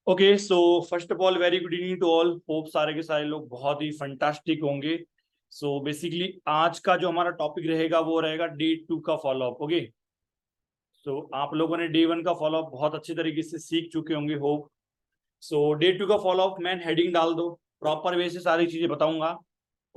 Okay, so first of all very good evening to all. Hope सारे के सारे लोग बहुत ही फंटास्टिक होंगे। सो बेसिकली आज का जो हमारा टॉपिक रहेगा वो रहेगा डे 2 का फॉलोअप। ओके, सो आप लोगों ने डे 1 का फॉलोअप बहुत अच्छे तरीके से सीख चुके होंगे होप। सो डे 2 का फॉलोअप मैन हेडिंग डाल दो, प्रॉपर वे से सारी चीजें बताऊंगा।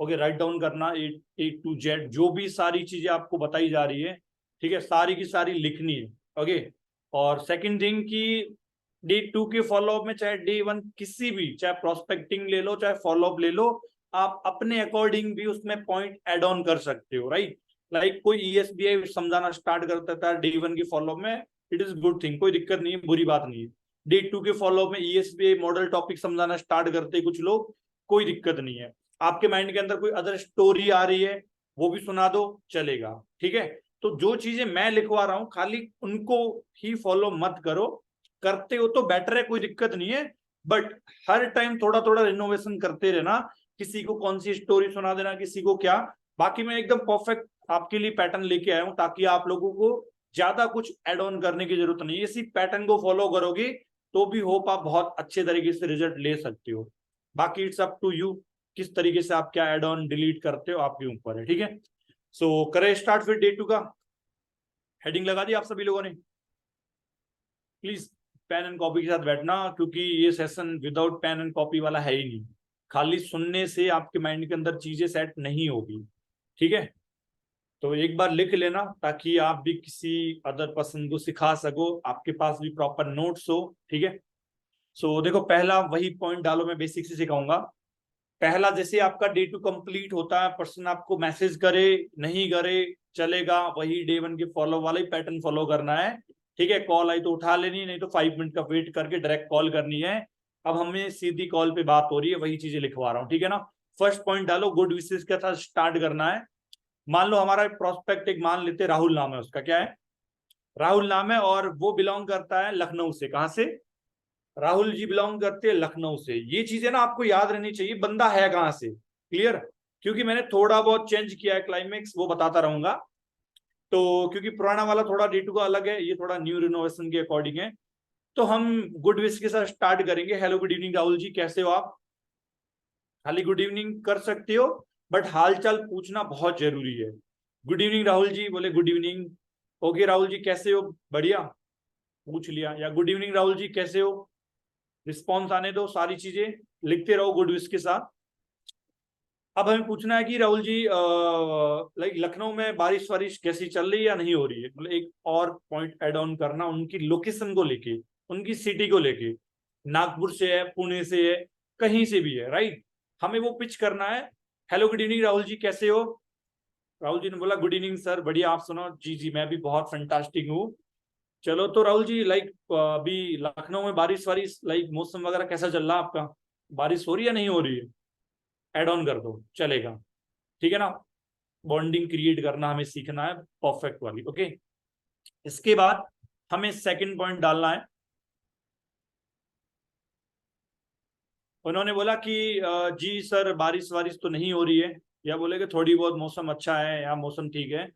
ओके, राइट डाउन करना ए टू जेड जो भी सारी चीजें आपको बताई जा रही है, ठीक है, सारी की सारी लिखनी है। ओके, और सेकंड थिंग कि डे 2 के फॉलोअप में चाहे डे 1 किसी भी, चाहे प्रोस्पेक्टिंग ले लो चाहे फॉलोअप ले लो, आप अपने अकॉर्डिंग भी उसमें पॉइंट एड ऑन कर सकते हो। राइट, लाइक कोई ईएसबीआई समझाना स्टार्ट कर देता है डे 1 के फॉलोअप में, इट इज गुड थिंग, कोई दिक्कत नहीं है, बुरी बात नहीं है। डे 2 के फॉलोअप में ईएसबीआई मॉडल टॉपिक समझाना स्टार्ट करते कुछ लोग, कोई दिक्कत नहीं है। आपके माइंड के अंदर कोई अदर स्टोरी आ रही है वो भी सुना दो, चलेगा। ठीक है, तो जो चीजें मैं लिखवा रहा हूं खाली उनको ही फॉलो मत करो, करते हो तो बेटर है, कोई दिक्कत नहीं है। बट हर टाइम थोड़ा थोड़ा रिनोवेशन करते रहना, किसी को कौन सी स्टोरी सुना देना, किसी को क्या। बाकी मैं एकदम परफेक्ट आपके लिए पैटर्न लेके आया हूं ताकि आप लोगों को ज्यादा कुछ एड ऑन करने की जरूरत नहीं है। इसी पैटर्न को फॉलो करोगे तो भी होप आप बहुत अच्छे तरीके से रिजल्ट ले सकते हो। बाकी इट्स अप टू यू, किस तरीके से आप क्या एड ऑन डिलीट करते हो आपके ऊपर है। ठीक है, सो करें स्टार्ट फिर डे 2 का। हेडिंग लगा दी आप सभी लोगों ने? प्लीज पेन एंड कॉपी के साथ बैठना, क्योंकि ये session without pen and copy वाला है ही नहीं। खाली सुनने से आपके माइंड के अंदर चीजें सेट नहीं होगी। ठीक है, तो एक बार लिख लेना ताकि आप भी किसी अदर पर्सन को सिखा सको, आपके पास भी प्रॉपर नोट्स हो। ठीक है, सो देखो पहला वही पॉइंट डालो, मैं बेसिक से सिखाऊंगा। पहला, जैसे आपका डे 2 कंप्लीट होता है, पर्सन आपको मैसेज करे नहीं करे चलेगा, वही डे 1 के फॉलो वाला ही पैटर्न फॉलो करना है। ठीक है, कॉल आई तो उठा लेनी, नहीं तो 5 मिनट का वेट करके डायरेक्ट कॉल करनी है। अब हमें सीधी कॉल पे बात हो रही है, वही चीजें लिखवा रहा हूँ। ठीक है ना, फर्स्ट पॉइंट डालो, गुड विशेष के साथ स्टार्ट करना है। मान लो हमारा प्रोस्पेक्ट एक मान लेते राहुल नाम है, उसका क्या है, राहुल नाम है, और वो बिलोंग करता है लखनऊ से। कहां से? राहुल जी बिलोंग करते हैं लखनऊ से। ये चीजें ना आपको याद रहनी चाहिए, बंदा है कहां से, क्लियर। क्योंकि मैंने थोड़ा बहुत चेंज किया है क्लाइमेक्स, वो बताता रहूंगा। तो क्योंकि पुराना वाला थोड़ा डे 2 का अलग है, ये थोड़ा न्यू रिनोवेशन के अकॉर्डिंग है। तो हम गुड विश के साथ स्टार्ट करेंगे। Hello good evening Rahul ji, कैसे हो आप? खाली गुड इवनिंग कर सकते हो, बट हालचाल पूछना बहुत जरूरी है। गुड इवनिंग राहुल जी, बोले good evening. Okay Rahul ji कैसे हो, बढ़िया, पूछ लिया। या गुड इवनिंग राहुल जी कैसे हो, रिस्पॉन्स आने दो, सारी चीजें लिखते रहो गुड विश के साथ। अब हमें पूछना है कि राहुल जी लाइक लखनऊ में बारिश वारिश कैसी चल रही है या नहीं हो रही है, मतलब एक और पॉइंट ऐड ऑन करना उनकी लोकेशन को लेके, उनकी सिटी को लेके। नागपुर से है, पुणे से है, कहीं से भी है, राइट, हमें वो पिच करना है। Hello good evening Rahul ji कैसे हो? राहुल जी ने बोला गुड इवनिंग सर, बढ़िया, आप सुनो? जी जी मैं भी बहुत फंटास्टिक हूँ। चलो तो राहुल जी लाइक अभी लखनऊ में बारिश वारिश, लाइक मौसम वगैरह कैसा चल रहा है आपका? बारिश हो रही है नहीं हो रही है? एड ऑन कर दो, चलेगा। ठीक है ना, बॉन्डिंग क्रिएट करना हमें सीखना है, परफेक्ट वाली। ओके, इसके बाद हमें सेकंड पॉइंट डालना है। उन्होंने बोला कि जी सर बारिश वारिश तो नहीं हो रही है, या बोले कि थोड़ी बहुत मौसम अच्छा है या मौसम ठीक है।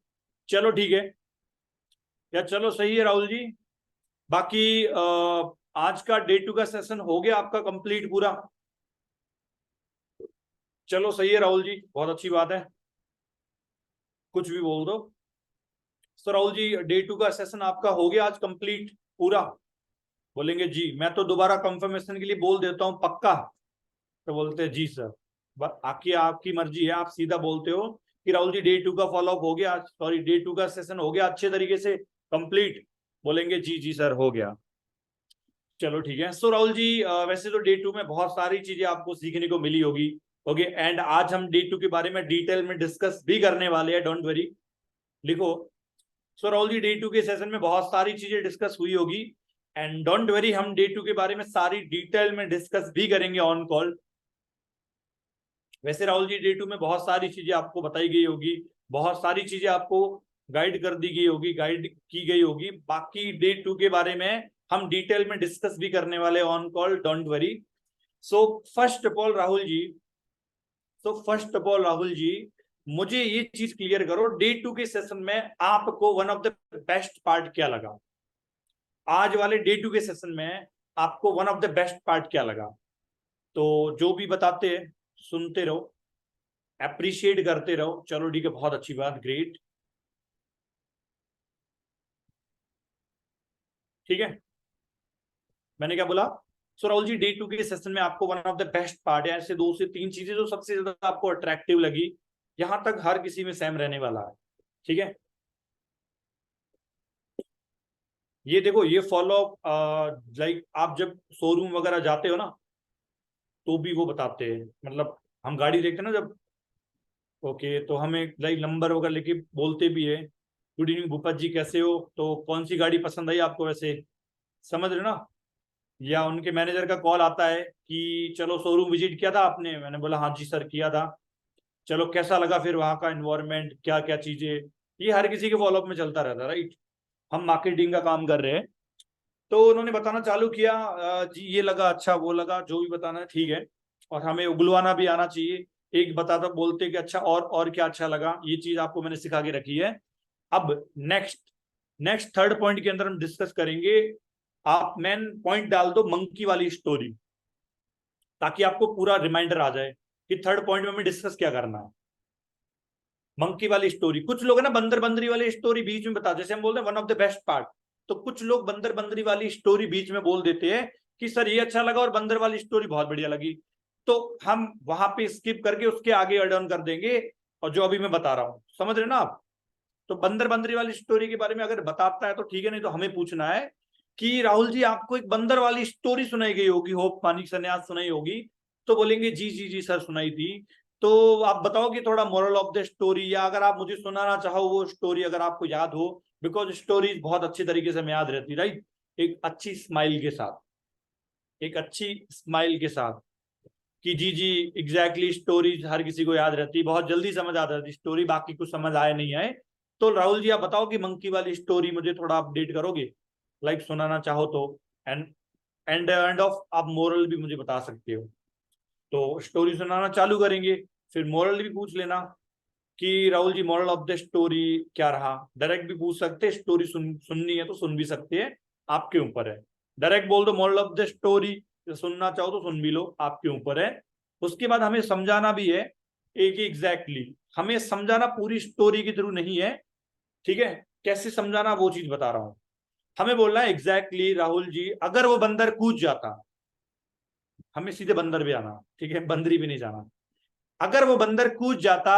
चलो ठीक है, या चलो सही है राहुल जी। बाकी आज का डे 2 का सेशन हो गया आपका कंप्लीट पूरा? चलो सही है राहुल जी, बहुत अच्छी बात है, कुछ भी बोल दो। तो राहुल जी डे 2 का सेशन आपका हो गया आज कंप्लीट पूरा? बोलेंगे जी, मैं तो दोबारा कंफर्मेशन के लिए बोल देता हूँ पक्का। तो बोलते हैं जी सर। आकी आपकी मर्जी है, आप सीधा बोलते हो कि राहुल जी डे 2 का फॉलोअप हो गया, सॉरी डे 2 का सेशन हो गया अच्छे तरीके से कंप्लीट। बोलेंगे जी जी सर हो गया। चलो ठीक है। सो राहुल जी वैसे तो डे 2 में बहुत सारी चीजें आपको सीखने को मिली होगी। ओके, एंड आज हम डे 2 के बारे में डिटेल में डिस्कस भी करने वाले हैं, डोंट वरी, लिखो। सो राहुल जी डे 2 के सेशन में बहुत सारी चीजें डिस्कस हुई होगी, एंड डोंट वरी हम डे 2 के बारे में सारी डिटेल में डिस्कस भी करेंगे ऑन कॉल। वैसे राहुल जी डे 2 में बहुत सारी चीजें आपको बताई गई होगी, बहुत सारी चीजें आपको गाइड कर दी गई होगी, गाइड की गई होगी। बाकी डे 2 के बारे में हम डिटेल में डिस्कस भी करने वाले on call, don't worry. So first of all Rahul ji, मुझे ये चीज क्लियर करो, डे 2 के सेशन में आपको one of the best part क्या लगा? आज वाले डे 2 के सेशन में आपको one of the best part क्या लगा? तो जो भी बताते हैं सुनते रहो, अप्रिशिएट करते रहो। चलो ठीक है, बहुत अच्छी बात, ग्रेट। ठीक है, मैंने क्या बोला? सो राहुल जी, डे 2 के सेशन में आपको one of the best part है, ऐसे 2 से 3 चीजें जो सबसे ज्यादा आपको अट्रैक्टिव लगी, यहां तक हर किसी में सेम रहने वाला है। ठीक है, ये देखो, ये फॉलो लाइक आप जब शोरूम वगैरह जाते हो ना, तो भी वो बताते हैं, मतलब हम गाड़ी देखते हैं ना जब, ओके, तो हमें लाइक नंबर वगैरह लेके बोलते भी है, गुड इवनिंग भूपत जी, कैसे हो, तो कौन सी गाड़ी पसंद आई आपको वैसे, समझ रहे हो ना? या उनके मैनेजर का कॉल आता है कि चलो शोरूम विजिट किया था आपने, मैंने बोला हाँ जी सर किया था, चलो कैसा लगा फिर वहाँ का एनवायरनमेंट, क्या क्या चीजें, ये हर किसी के फॉलोअप में चलता रहता है, राइट? हम मार्केटिंग का काम कर रहे हैं, तो उन्होंने बताना चालू किया, जी ये लगा, अच्छा वो लगा, जो भी बताना है ठीक है, और हमें उगलवाना भी आना चाहिए। एक बताता बोलते कि अच्छा और क्या अच्छा लगा, ये चीज आपको मैंने सिखा के रखी है। अब नेक्स्ट नेक्स्ट थर्ड पॉइंट के अंदर हम डिस्कस करेंगे, आप मेन पॉइंट डाल दो मंकी वाली स्टोरी, ताकि आपको पूरा रिमाइंडर आ जाए कि थर्ड पॉइंट में हमें डिस्कस क्या करना है। मंकी वाली स्टोरी, कुछ लोग है ना बंदर बंदरी वाली स्टोरी बीच में बता, जैसे हम बोलते हैं one of the best part, तो कुछ लोग बंदर बंदरी वाली स्टोरी बीच में बोल देते हैं कि सर ये अच्छा लगा और बंदर वाली स्टोरी बहुत बढ़िया लगी, तो हम वहां पे स्किप करके उसके आगे एड ऑन कर देंगे, और जो अभी मैं बता रहा हूं, समझ रहे ना आप? तो बंदर बंदरी वाली स्टोरी के बारे में अगर बताता है तो ठीक है, नहीं तो हमें पूछना है कि राहुल जी आपको एक बंदर वाली स्टोरी सुनाई गई होगी, होप पानी सन्यास सुनाई होगी, तो बोलेंगे जी जी जी सर सुनाई थी, तो आप बताओ कि थोड़ा मोरल ऑफ द स्टोरी, या अगर आप मुझे सुनाना चाहो वो स्टोरी अगर आपको याद हो, बिकॉज स्टोरीज बहुत अच्छी तरीके से हमें याद रहती, राइट? एक अच्छी स्माइल के साथ, एक अच्छी स्माइल के साथ, कि जी जी एग्जैक्टली, स्टोरीज हर किसी को याद रहती, बहुत जल्दी समझ आ जाती स्टोरी, बाकी कुछ समझ आए नहीं आए। तो राहुल जी आप बताओ कि मंकी वाली स्टोरी मुझे थोड़ा अपडेट करोगे, लाइक सुनाना चाहो तो, एंड एंड ऑफ आप मोरल भी मुझे बता सकते हो, तो स्टोरी सुनाना चालू करेंगे, फिर मोरल भी पूछ लेना कि Rahul ji moral of the story क्या रहा, डायरेक्ट भी पूछ सकते हैं, स्टोरी सुननी है तो सुन भी सकते हैं, आपके ऊपर है, डायरेक्ट बोल दो मोरल ऑफ द स्टोरी, सुनना चाहो तो सुन भी लो, आपके ऊपर है। उसके बाद हमें समझाना भी है, एक ही एग्जैक्टली हमें समझाना पूरी स्टोरी के थ्रू नहीं है, ठीक है? कैसे समझाना वो चीज बता रहा हूं, हमें बोलना है एग्जैक्टली राहुल जी अगर वो बंदर कूद जाता, हमें सीधे बंदर भी आना, ठीक है, बंदरी भी नहीं जाना, अगर वो बंदर कूद जाता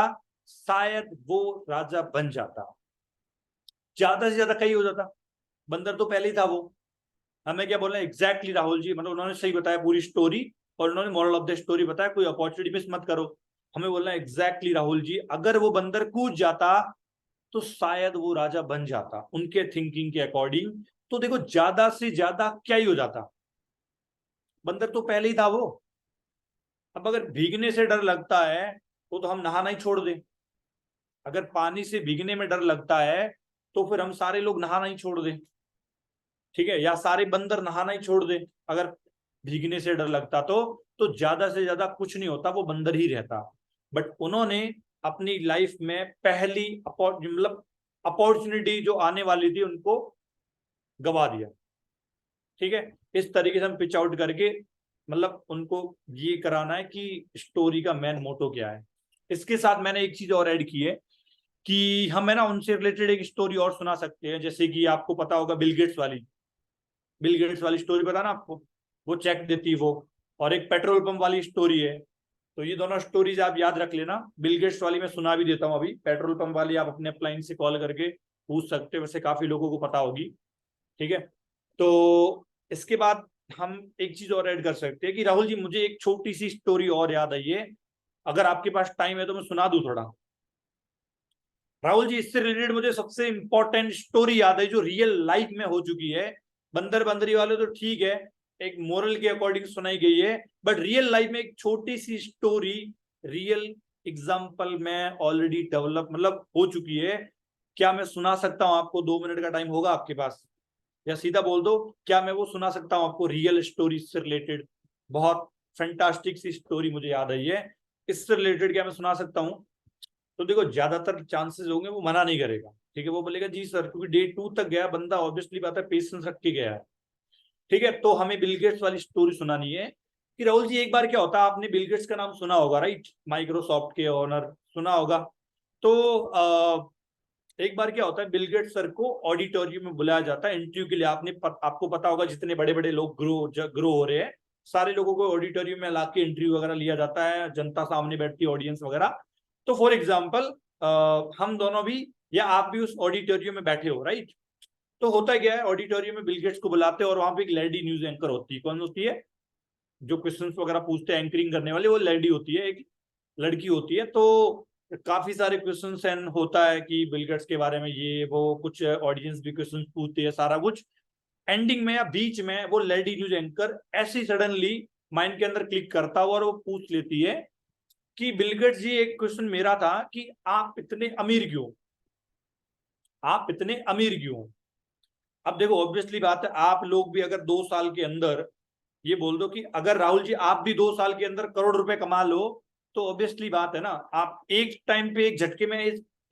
शायद वो राजा बन जाता, ज्यादा से ज्यादा कहीं हो जाता, बंदर तो पहले ही था वो। हमें क्या बोलना है एग्जैक्टली राहुल जी, मतलब उन्होंने सही बताया पूरी स्टोरी, और उन्होंने मॉरल ऑफ द स्टोरी बताया, कोई अपॉर्चुनिटी मिस मत करो। हमें बोलना है एग्जैक्टली राहुल जी अगर वो बंदर कूद जाता तो शायद वो राजा बन जाता उनके थिंकिंग के अकॉर्डिंग। तो देखो ज्यादा से ज्यादा क्या ही हो जाता, बंदर तो पहले ही था वो। अब अगर भीगने से डर लगता है तो हम नहाना ही छोड़ दें, अगर पानी से भीगने में डर लगता है तो फिर हम सारे लोग नहाना ही छोड़ दें, ठीक है, या सारे बंदर नहाना ही छोड़ दें अगर भीगने से डर लगता तो ज्यादा से ज्यादा कुछ नहीं होता, वो बंदर ही रहता। बट उन्होंने अपनी लाइफ में पहली मतलब अपॉर्चुनिटी जो आने वाली थी उनको गवा दिया, ठीक है? इस तरीके से हम पिच आउट करके मतलब उनको ये कराना है कि स्टोरी का मेन मोटो क्या है। इसके साथ मैंने एक चीज और ऐड की है कि हम है ना उनसे रिलेटेड एक स्टोरी और सुना सकते हैं, जैसे कि आपको पता होगा बिल गेट्स वाली स्टोरी पता ना आपको, वो चेक देती वो, और एक पेट्रोल पंप वाली स्टोरी है, तो ये दोनों स्टोरीज आप याद रख लेना। बिल गेट्स वाली मैं सुना भी देता हूँ अभी, पेट्रोल पंप वाली आप अपने अपलाइन से कॉल करके पूछ सकते हो, वैसे काफी लोगों को पता होगी, ठीक है? तो इसके बाद हम एक चीज और ऐड कर सकते हैं कि राहुल जी मुझे एक छोटी सी स्टोरी और याद आई है, अगर आपके पास टाइम है तो मैं सुना दूं थोड़ा। राहुल जी इससे रिलेटेड मुझे सबसे इंपॉर्टेंट स्टोरी याद है जो रियल लाइफ में हो चुकी है, बंदर बंदरी वाले तो ठीक है, एक मोरल के अकॉर्डिंग सुनाई गई है, बट रियल लाइफ में एक छोटी सी स्टोरी रियल एग्जाम्पल में ऑलरेडी डेवलप मतलब हो चुकी है। क्या मैं सुना सकता हूं आपको? 2 मिनट का टाइम होगा आपके पास, या सीधा बोल दो क्या मैं वो सुना सकता हूं आपको रियल स्टोरी से रिलेटेड? बहुत फैंटास्टिक सी स्टोरी मुझे याद आई है, इससे रिलेटेड क्या मैं सुना सकता हूँ? तो देखो ज्यादातर चांसेस होंगे वो मना नहीं करेगा, ठीक है, वो बोलेगा जी सर, क्योंकि डे 2 तक गया बंदा, ऑब्वियसली बात है पेशेंस रख के गया है। ठीक है, तो हमें बिल गेट्स वाली स्टोरी सुनानी है कि राहुल जी एक बार क्या होता है, आपने बिल गेट्स का नाम सुना होगा राइट, माइक्रोसॉफ्ट के ओनर, सुना होगा। तो एक बार क्या होता है, बिल गेट्स सर को ऑडिटोरियम में बुलाया जाता है इंटरव्यू के लिए। आपको पता होगा जितने बड़े बड़े लोग ग्रो हो रहे हैं, सारे लोगों को ऑडिटोरियम में लाके इंटरव्यू वगैरह लिया जाता है, जनता सामने बैठती है, ऑडियंस वगैरह। तो फॉर एग्जाम्पल हम दोनों भी या आप भी उस ऑडिटोरियम में बैठे हो राइट। तो होता क्या है, ऑडिटोरियम में बिल गेट्स को बुलाते हैं और वहां पे एक लेडी न्यूज एंकर होती है। कौन होती है? जो क्वेश्चंस वगैरह पूछते हैं, एंकरिंग करने वाले, वो लेडी होती है, एक लड़की होती है। तो काफी सारे क्वेश्चंस एंड होता है कि बिल गेट्स के बारे में ये वो, कुछ ऑडियंस भी क्वेश्चंस पूछती है, सारा कुछ। एंडिंग में या बीच में वो लेडी न्यूज एंकर ऐसी सडनली माइंड के अंदर क्लिक करता हुआ और वो पूछ लेती है कि बिल गेट्स जी, एक क्वेश्चन मेरा था कि आप इतने अमीर क्यों, आप इतने अमीर क्यों? अब देखो ऑब्वियसली बात है, आप लोग भी अगर 2 साल के अंदर ये बोल दो कि अगर राहुल जी आप भी 2 साल के अंदर करोड़ रुपए कमा लो, तो ऑब्वियसली बात है ना, आप एक टाइम पे एक झटके में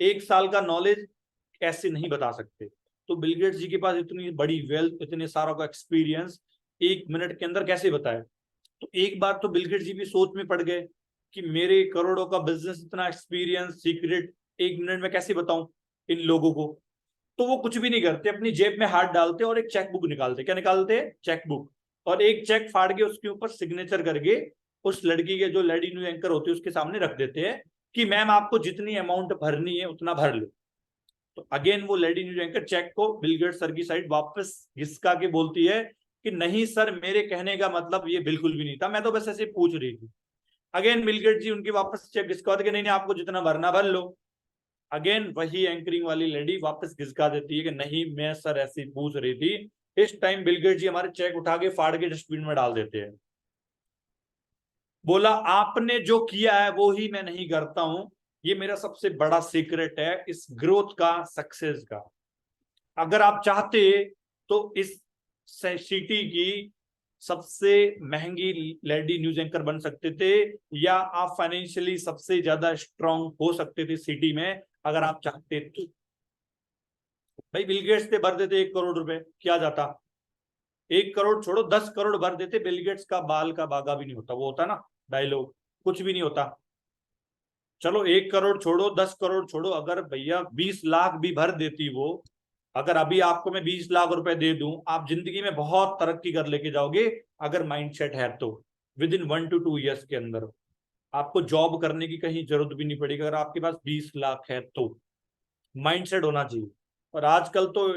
1 साल का नॉलेज ऐसे नहीं बता सकते। तो बिल गेट्स जी के पास इतनी बड़ी वेल्थ, इतने सारों का एक्सपीरियंस 1 मिनट के अंदर कैसे बताए? तो एक बार तो बिल गेट्स जी भी सोच में पड़ गए कि मेरे करोड़ों का बिजनेस, इतना एक्सपीरियंस, सीक्रेट 1 मिनट में कैसे बताऊं इन लोगों को। तो वो कुछ भी नहीं करते, अपनी जेब में हाथ डालते और एक चेक बुक निकालते। क्या निकालते? Cheque book. और एक चेक फाड़ के उसके ऊपर सिग्नेचर करके उस लड़की के, जो लेडी न्यूज एंकर होती है, उसके सामने रख देते हैं कि मैम आपको जितनी अमाउंट भरनी है उतना भर लो। तो अगेन वो लेडी न्यूज एंकर चेक को बिल गेट्स सर की साइड वापस घिसका के बोलती है कि नहीं सर, मेरे कहने का मतलब ये बिल्कुल भी नहीं था, मैं तो बस ऐसे पूछ रही थी। अगेन बिल गेट्स जी उनकी वापस चेक घिसका देते, नहीं नहीं आपको जितना भरना भर लो। अगेन वही एंकरिंग वाली लेडी वापस घिसका देती है कि नहीं मैं सर ऐसी पूछ रही थी। इस टाइम बिल गेट्स जी हमारे चेक उठा के फाड़ के डस्टबिन में डाल देते हैं। बोला आपने जो किया है वो ही मैं नहीं करता हूं, ये मेरा सबसे बड़ा सीक्रेट है इस ग्रोथ का, सक्सेस का। अगर आप चाहते तो इस सिटी की सबसे महंगी लेडी न्यूज एंकर बन सकते थे, या आप फाइनेंशियली सबसे ज्यादा स्ट्रांग हो सकते थे सिटी में, अगर आप चाहते तो। भाई बिल गेट्स से भर देते 1 करोड़ रुपए, क्या जाता? 1 करोड़ छोड़ो, 10 करोड़ भर देते, बिल गेट्स का बाल का बागा भी नहीं होता। वो होता ना डायलॉग, कुछ भी नहीं होता। चलो 1 करोड़ छोड़ो, 10 करोड़ छोड़ो, अगर भैया 20 लाख भी भर देती वो, अगर अभी आपको मैं 20 लाख रुपए दे दूं, आप जिंदगी में बहुत तरक्की कर लेके जाओगे, अगर माइंडसेट है तो। विद इन 1 to 2 years के अंदर आपको जॉब करने की कहीं जरूरत भी नहीं पड़ेगी, अगर आपके पास 20 लाख है तो। माइंडसेट होना चाहिए। और आजकल तो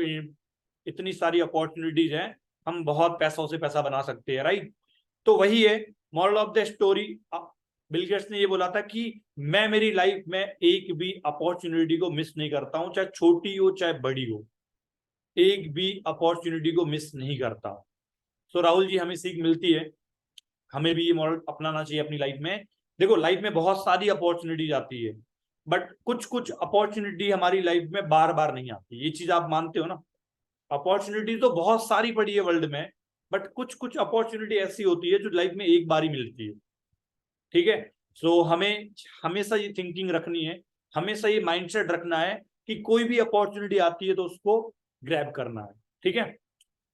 इतनी सारी अपॉर्चुनिटीज हैं, हम बहुत पैसों से पैसा बना सकते हैं राइट। तो वही है moral of the story. Bill Gates ने ये बोला था कि मैं मेरी लाइफ में एक भी अपॉर्चुनिटी को मिस नहीं करता हूं, चाहे छोटी हो चाहे बड़ी हो, एक भी अपॉर्चुनिटी को मिस नहीं करता। सो राहुल जी हमें सीख मिलती है, हमें भी ये मॉडल अपनाना चाहिए अपनी लाइफ में। देखो लाइफ में बहुत सारी अपॉर्चुनिटीज आती है, बट कुछ कुछ अपॉर्चुनिटी हमारी लाइफ में बार बार नहीं आती, ये चीज आप मानते हो ना? अपॉर्चुनिटी तो बहुत सारी पड़ी है वर्ल्ड में, बट कुछ कुछ अपॉर्चुनिटी ऐसी होती है जो लाइफ में एक बार ही मिलती है। ठीक है, सो हमें हमेशा ये थिंकिंग रखनी है, हमेशा ये माइंडसेट रखना है कि कोई भी अपॉर्चुनिटी आती है तो उसको ग्रैब करना है। ठीक है,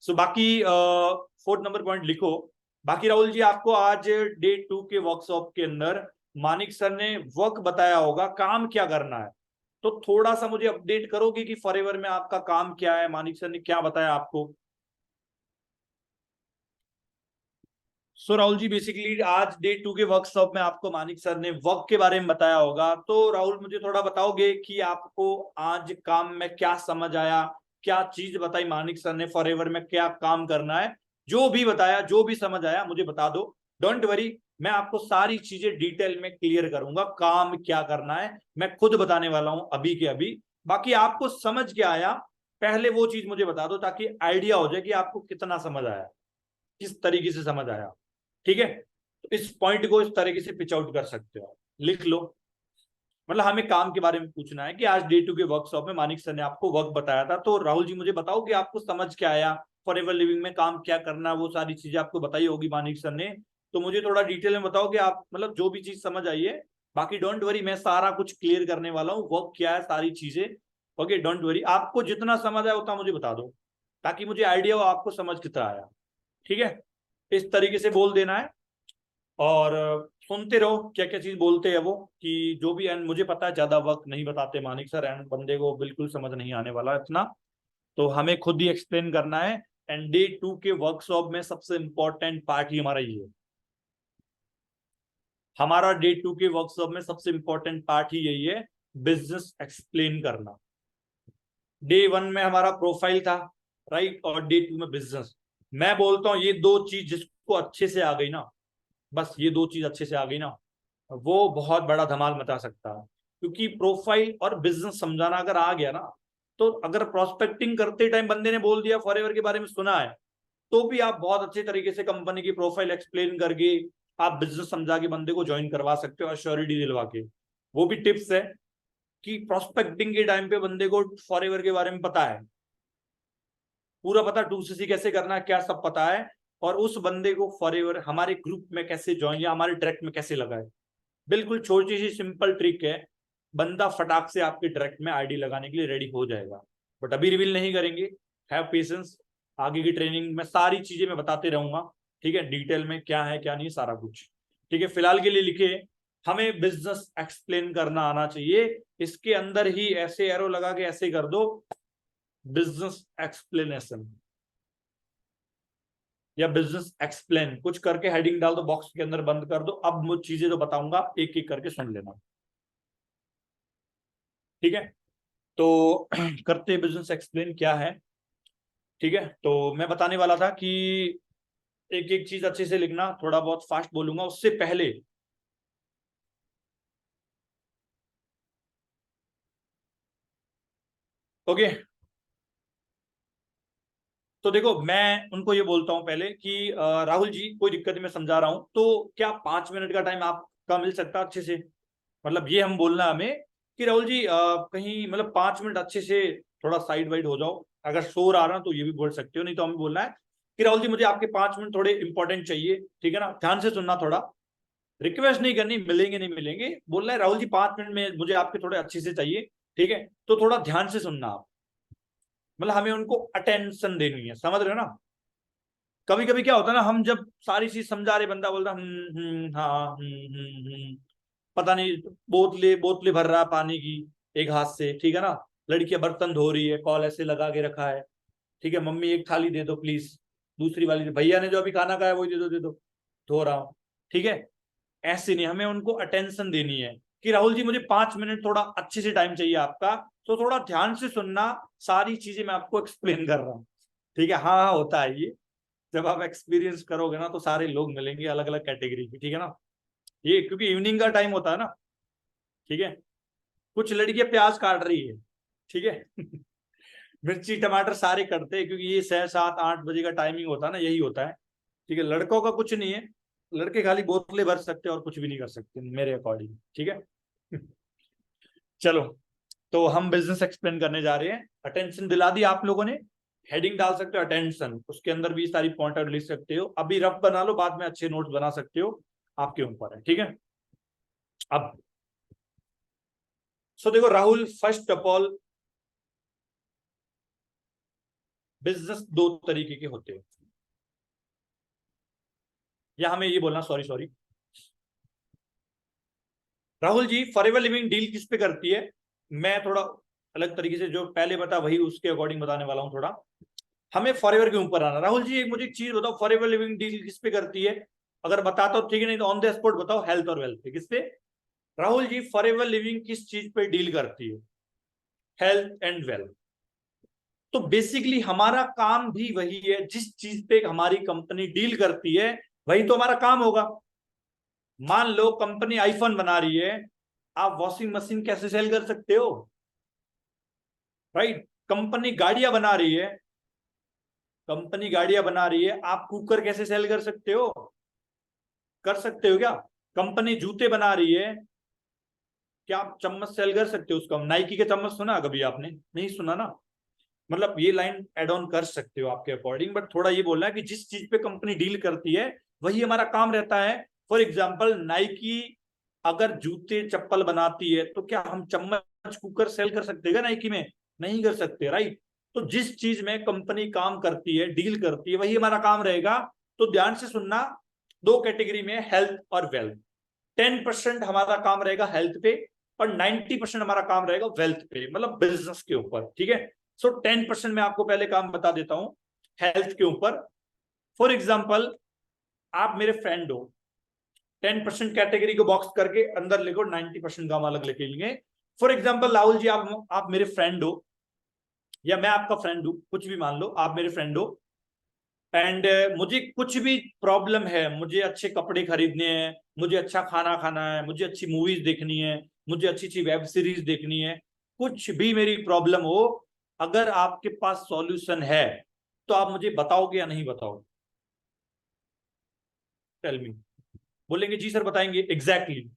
सो बाकी 4th नंबर पॉइंट लिखो। बाकी राहुल जी आपको आज Day 2 के वर्कशॉप के अंदर मानिक सर ने वर्क बताया होगा, काम क्या करना है। तो थोड़ा सा मुझे अपडेट करोगे कि फॉरएवर में आपका काम क्या है, मानिक सर ने क्या बताया आपको? सो राहुल जी बेसिकली आज Day 2 के वर्कशॉप में आपको मानिक सर ने वर्क के बारे में बताया होगा। तो राहुल मुझे थोड़ा बताओगे कि आपको आज काम में क्या समझ आया, क्या चीज बताई मानिक सर ने, फॉरएवर में क्या काम करना है? जो भी बताया, जो भी समझ आया मुझे बता दो, डोंट वरी, मैं आपको सारी चीजें डिटेल में क्लियर करूंगा। काम क्या करना है मैं खुद बताने वाला हूं अभी के अभी। बाकी आपको समझ क्या आया पहले वो चीज मुझे बता दो, ताकि आइडिया हो जाए कि आपको कितना समझ आया, किस तरीके से समझ आया। ठीक है, तो इस पॉइंट को इस तरीके से पिच आउट कर सकते हो, लिख लो। मतलब हमें काम के बारे में पूछना है कि आज Day 2 के वर्कशॉप में मानिक सर ने आपको वर्क बताया था, तो राहुल जी मुझे बताओ कि आपको समझ क्या आया, फॉरएवर लिविंग में काम क्या करना, वो सारी चीजें आपको बताई होगी मानिक सर ने। तो मुझे थोड़ा डिटेल में बताओ कि आप मतलब जो भी चीज समझ आई है। बाकी डोंट वरी, मैं सारा कुछ क्लियर करने वाला हूँ, वर्क क्या है सारी चीजें। ओके डोंट वरी, आपको जितना समझ आया उतना मुझे बता दो, ताकि मुझे आइडिया हो आपको समझ कितना आया। ठीक है, इस तरीके से बोल देना है। और सुनते रहो क्या क्या चीज बोलते हैं वो, कि जो भी, एंड मुझे पता है ज्यादा वक्त नहीं बताते मानिक सर, एंड बंदे को बिल्कुल समझ नहीं आने वाला इतना, तो हमें खुद ही एक्सप्लेन करना है। एंड डे 2 के वर्कशॉप में सबसे इंपॉर्टेंट पार्ट ही हमारा ये है। हमारा डे 2 के वर्कशॉप में सबसे इंपॉर्टेंट पार्ट ही यही है, बिजनेस एक्सप्लेन करना। डे 1 में हमारा प्रोफाइल था, राइट, और डे 2 में बिजनेस। मैं बोलता हूं ये दो चीज जिसको अच्छे से आ गई ना, बस ये दो चीज अच्छे से आ गई ना, वो बहुत बड़ा धमाल मचा सकता है। क्योंकि प्रोफाइल और बिजनेस समझाना अगर आ गया ना, तो अगर प्रोस्पेक्टिंग करते टाइम बंदे ने बोल दिया फॉरएवर के बारे में सुना है, तो भी आप बहुत अच्छे तरीके से कंपनी की प्रोफाइल एक्सप्लेन करके आप बिजनेस समझा के बंदे को ज्वाइन करवा सकते हो, अश्योरिटी दिलवा के। वो भी टिप्स है कि प्रोस्पेक्टिंग के टाइम पे बंदे को फॉरएवर के बारे में पता है, पूरा पता, 2CC कैसे करना है, क्या सब पता है, और उस बंदे को फॉरएवर हमारे ग्रुप में कैसे ज्वाइन या हमारे डायरेक्ट में कैसे लगाए। बिल्कुल छोटी सी सिंपल ट्रिक है, बंदा फटाक से आपके डायरेक्ट में आईडी लगाने के लिए रेडी हो जाएगा। बट अभी रिवील नहीं करेंगे, हैव पेशेंस, आगे की ट्रेनिंग में सारी चीजें मैं बताते रहूंगा, ठीक है, डिटेल में क्या है क्या नहीं सारा कुछ। ठीक है, फिलहाल के लिए लिखे, हमें बिजनेस एक्सप्लेन करना आना चाहिए। इसके अंदर ही ऐसे एरो लगा के ऐसे कर दो, बिजनेस एक्सप्लेनेशन या बिजनेस एक्सप्लेन, कुछ करके हेडिंग डाल दो, बॉक्स के अंदर बंद कर दो। अब मुझे चीजें जो बताऊंगा एक एक करके सुन लेना, ठीक है। तो करते बिजनेस एक्सप्लेन क्या है, ठीक है। तो मैं बताने वाला था कि एक एक चीज अच्छे से लिखना, थोड़ा बहुत फास्ट बोलूंगा उससे पहले। ओके, तो देखो मैं उनको ये बोलता हूं पहले कि राहुल जी कोई दिक्कत नहीं, मैं समझा रहा हूं, तो क्या 5 मिनट का टाइम आपका मिल सकता है अच्छे से, मतलब ये हम बोलना हमें कि राहुल जी कहीं मतलब 5 मिनट अच्छे से थोड़ा साइड वाइड हो जाओ। अगर शोर आ रहा तो ये भी बोल सकते हो, नहीं तो हमें बोलना है कि राहुल जी मुझे आपके 5 मिनट थोड़े इंपॉर्टेंट चाहिए, ठीक है ना, ध्यान से सुनना थोड़ा, रिक्वेस्ट नहीं करनी, मिलेंगे नहीं मिलेंगे, बोलना है राहुल जी 5 मिनट में मुझे आपके थोड़े अच्छे से चाहिए, ठीक है, तो थोड़ा ध्यान से सुनना आप, मतलब हमें उनको अटेंशन देनी है, समझ रहे हो ना। कभी कभी क्या होता है ना, हम जब सारी चीज समझा रहे, बंदा बोलता हाँ पता नहीं, बोतले बोतले भर रहा है पानी की एक हाथ से, ठीक है ना, लड़कियां बर्तन धो रही है, कॉल ऐसे लगा के रखा है, ठीक है, मम्मी एक थाली दे दो प्लीज, दूसरी वाली भैया ने जो अभी खाना खाया वही दे दो, धो रहा हूँ, ठीक है। ऐसे नहीं, हमें उनको अटेंशन देनी है कि राहुल जी मुझे 5 मिनट थोड़ा अच्छे से टाइम चाहिए आपका, तो थोड़ा ध्यान से सुनना, सारी चीजें मैं आपको एक्सप्लेन कर रहा हूँ, ठीक है। हाँ हाँ होता है ये, जब आप एक्सपीरियंस करोगे ना तो सारे लोग मिलेंगे अलग अलग कैटेगरी के, ठीक है ना, ये क्योंकि इवनिंग का टाइम होता है ना, ठीक है। कुछ लड़कियां प्याज काट रही है, ठीक है मिर्ची टमाटर सारे कटते हैं, क्योंकि ये 6 7 8 बजे का टाइमिंग होता है ना, यही होता है, ठीक है। लड़कों का कुछ नहीं है, लड़के खाली बोतलें भर सकते हैं और कुछ भी नहीं कर सकते मेरे अकॉर्डिंग, ठीक है चलो, तो हम बिजनेस एक्सप्लेन करने जा रहे हैं। अटेंशन दिला दी आप लोगों ने, हेडिंग डाल सकते हो अटेंशन, उसके अंदर भी सारी पॉइंटर लिख सकते हो, अभी रफ बना लो, बाद में अच्छे नोट्स बना सकते हो, आपके ऊपर है, ठीक है। अब सो देखो Rahul, first of all business दो तरीके के होते हैं, या हमें ये बोलना, sorry sorry, Rahul ji forever living deal किस पे करती है। मैं थोड़ा अलग तरीके से जो पहले बता वही उसके अकॉर्डिंग बताने वाला हूँ थोड़ा, हमें फॉरएवर के ऊपर आना। राहुल जी मुझे एक चीज बताओ, फॉरएवर लिविंग डील किस पे करती है, अगर बताता हो ठीक है, नहीं तो ऑन द स्पॉट बताओ, हेल्थ और वेल्थ पे, किस पे। राहुल जी फॉरएवर लिविंग किस चीज पे डील करती है, हेल्थ एंड वेल्थ। तो बेसिकली हमारा काम भी वही है, जिस चीज पे हमारी कंपनी डील करती है वही तो हमारा काम होगा। मान लो कंपनी आईफोन बना रही है, आप वॉशिंग मशीन कैसे सेल कर सकते हो, राइट। कंपनी गाड़ियां बना रही है, कंपनी गाड़ियां बना रही है, आप कुकर कैसे सेल कर सकते हो, कर सकते हो क्या। कंपनी जूते बना रही है, क्या आप चम्मच सेल कर सकते हो उसका, नाइकी के चम्मच सुना कभी आपने, नहीं सुना ना। मतलब ये लाइन एड ऑन कर सकते हो आपके अकॉर्डिंग, बट थोड़ा ये बोलना है कि जिस चीज पे कंपनी डील करती है वही हमारा काम रहता है। फॉर एग्जाम्पल नाइकी अगर जूते चप्पल बनाती है, तो क्या हम चम्मच कुकर सेल कर सकते हैं नाइकी में, नहीं कर सकते, राइट। तो जिस चीज में कंपनी काम करती है, डील करती है, वही हमारा काम रहेगा। तो ध्यान से सुनना, दो कैटेगरी में, हेल्थ और वेल्थ। 10% हमारा काम रहेगा हेल्थ पे और 90% हमारा काम रहेगा वेल्थ पे, मतलब बिजनेस के ऊपर। ठीक है, सो 10% मैं आपको पहले काम बता देता हूं हेल्थ के ऊपर। फॉर एग्जाम्पल, आप मेरे फ्रेंड हो, 10% कैटेगरी को बॉक्स करके अंदर लिखो, 90% काम अलग लिखे लिए। फॉर एग्जाम्पल राहुल जी, आप मेरे फ्रेंड हो या मैं आपका फ्रेंड हूं, कुछ भी मान लो, आप मेरे फ्रेंड हो एंड मुझे कुछ भी प्रॉब्लम है, मुझे अच्छे कपड़े खरीदने हैं, मुझे अच्छा खाना खाना है, मुझे अच्छी मूवीज देखनी है, मुझे अच्छी अच्छी वेब सीरीज देखनी है, कुछ भी मेरी प्रॉब्लम हो, अगर आपके पास सॉल्यूशन है तो आप मुझे बताओगे या नहीं बताओगे? Tell me. बोलेंगे जी सर बताएंगे, एग्जैक्टली exactly.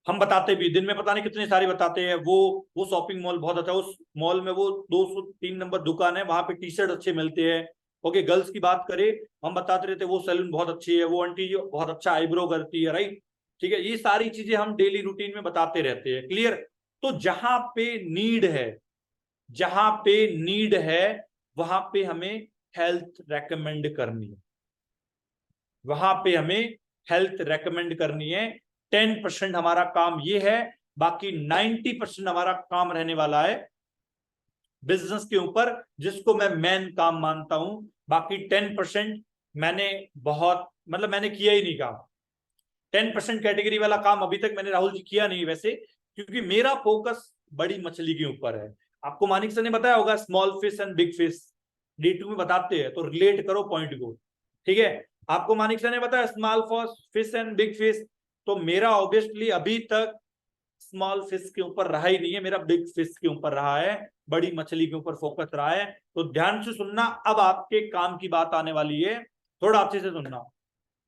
हम बताते भी, दिन में पता नहीं कितने सारे बताते हैं। वो शॉपिंग मॉल बहुत अच्छा है, उस मॉल में वो 203 नंबर दुकान है, वहां पे टी शर्ट अच्छे मिलते हैं। ओके, गर्ल्स की बात करें, हम बताते रहते, वो सैलून बहुत अच्छी है, वो आंटी जो बहुत अच्छा आईब्रो करती है, राइट। ठीक है, ये सारी चीजें हम डेली रूटीन में बताते रहते हैं, क्लियर। तो जहां पे नीड है, जहां पे नीड है, वहां पे हमें हेल्थ रेकमेंड करनी है, वहां पे हमें हेल्थ रेकमेंड करनी है। 10% हमारा काम ये है, बाकी 90% हमारा काम रहने वाला है बिजनेस के ऊपर, जिसको मैं मेन काम मानता हूं। बाकी 10% मैंने बहुत, मतलब मैंने किया ही नहीं काम। 10% कैटेगरी वाला काम अभी तक मैंने राहुल जी किया नहीं वैसे, क्योंकि मेरा फोकस बड़ी मछली के ऊपर है। आपको मानिक सर ने बताया होगा small fish and big fish, D2 में बताते हैं, तो रिलेट करो पॉइंट को। ठीक है, आपको मानिक सर ने बताया small fish and big fish, तो मेरा ऑब्वियसली अभी तक स्मॉल फिश के ऊपर रहा ही नहीं है, मेरा बिग फिश के ऊपर रहा है, बड़ी मछली के ऊपर फोकस रहा है। तो ध्यान से सुनना, अब आपके काम की बात आने वाली है, थोड़ा अच्छे से सुनना।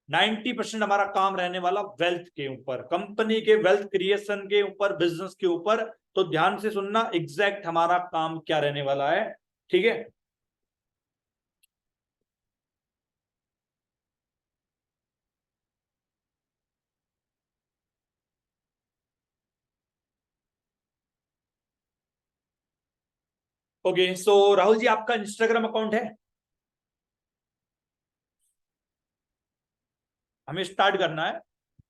90% हमारा काम रहने वाला वेल्थ के ऊपर, कंपनी के वेल्थ क्रिएशन के ऊपर, बिजनेस के ऊपर। तो ध्यान से सुनना, एग्जैक्ट हमारा काम क्या रहने वाला है। ठीक है, ओके। सो राहुल जी, आपका इंस्टाग्राम अकाउंट है? हमें स्टार्ट करना है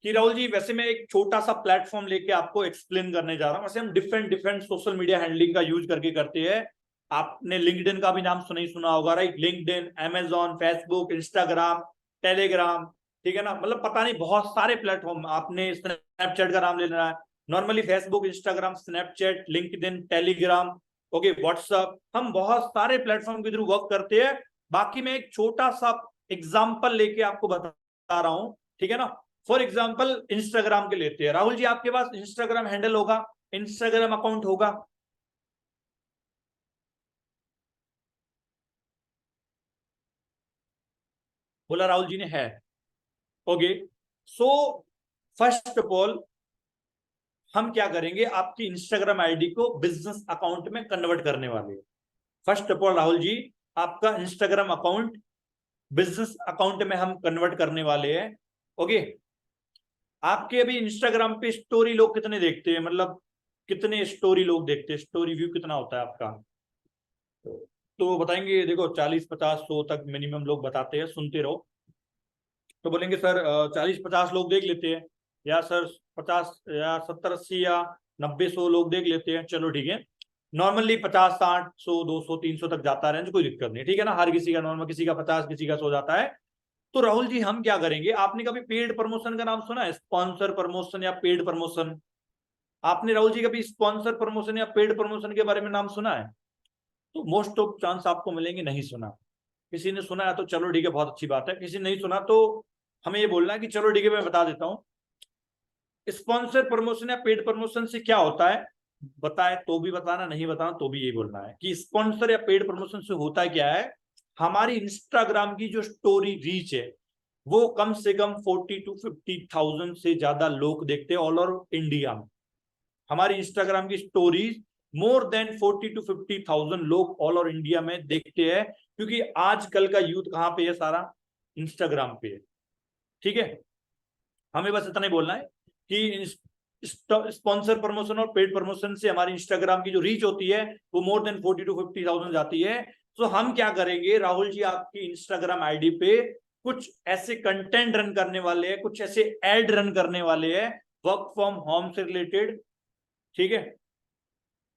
कि राहुल जी, वैसे मैं एक छोटा सा प्लेटफॉर्म लेके आपको एक्सप्लेन करने जा रहा हूं। वैसे हम different different social media handling का यूज करके करते हैं। आपने लिंक्डइन का भी नाम सुना ही सुना होगा, right. LinkedIn, Amazon, Facebook, Instagram, Telegram, ठीक है ना, मतलब पता नहीं बहुत सारे प्लेटफॉर्म। आपने स्नैपचैट का नाम ले लेना है, normally Facebook, Instagram, Snapchat, LinkedIn, Telegram, okay, WhatsApp, हम बहुत सारे प्लेटफॉर्म के थ्रू वर्क करते हैं। बाकी मैं एक छोटा सा एग्जाम्पल लेके आपको बता रहा हूं, ठीक है ना। फॉर एग्जाम्पल इंस्टाग्राम के लेते हैं, राहुल जी आपके पास इंस्टाग्राम हैंडल होगा, इंस्टाग्राम अकाउंट होगा? बोला राहुल जी ने है। Okay, so first of all हम क्या करेंगे, आपकी इंस्टाग्राम आईडी को बिजनेस अकाउंट में कन्वर्ट करने वाले हैं। फर्स्ट ऑफ ऑल राहुल जी, आपका इंस्टाग्राम अकाउंट बिजनेस अकाउंट में हम कन्वर्ट करने वाले हैं। ओके, आपके अभी इंस्टाग्राम पे स्टोरी लोग कितने देखते हैं, मतलब कितने स्टोरी लोग देखते हैं, स्टोरी व्यू कितना होता है आपका? तो बताएंगे, देखो 40-50-100 तक मिनिमम लोग बताते हैं, सुनते रहो। तो बोलेंगे सर 40-50 लोग देख लेते हैं, या सर 50 या 70-80 या 90-100 लोग देख लेते हैं, चलो ठीक है। नॉर्मली 50-60-100-200-300 तक जाता रहे तो कोई दिक्कत नहीं, ठीक है ना। हर किसी का नॉर्मल, किसी का 50, किसी का 100 जाता है। तो राहुल जी हम क्या करेंगे, आपने कभी पेड प्रमोशन का नाम सुना है, स्पॉन्सर प्रमोशन या पेड प्रमोशन? आपने राहुल जी कभी स्पॉन्सर प्रमोशन या पेड प्रमोशन के बारे में नाम सुना है? तो मोस्ट ऑफ चांस आपको मिलेंगे नहीं सुना। किसी ने सुना है तो चलो ठीक है, बहुत अच्छी बात है। किसी ने नहीं सुना तो हमें ये बोलना है कि चलो ठीक है, मैं बता देता हूँ स्पॉन्सर प्रमोशन या पेड प्रमोशन से क्या होता है। बताए तो भी बताना, नहीं बताना तो भी यही बोलना है कि स्पॉन्सर या पेड प्रमोशन से होता क्या है। हमारी इंस्टाग्राम की जो स्टोरी रीच है, वो कम से कम 40-50,000 से ज्यादा लोग देखते हैं ऑल ओवर इंडिया में। हमारी इंस्टाग्राम की स्टोरीज मोर देन 40-50,000 लोग ऑल ओवर इंडिया में देखते हैं, क्योंकि आजकल का यूथ कहाँ पे है, सारा इंस्टाग्राम पे है। ठीक है, हमें बस इतना ही बोलना है कि स्पॉन्सर प्रमोशन और पेड प्रमोशन से हमारी इंस्टाग्राम की जो रीच होती है वो मोर देन 40 to 50,000 जाती है। तो हम क्या करेंगे राहुल जी, आपकी इंस्टाग्राम आईडी पे कुछ ऐसे कंटेंट रन करने वाले हैं, कुछ ऐसे एड रन करने वाले हैं वर्क फ्रॉम होम से रिलेटेड, ठीक है,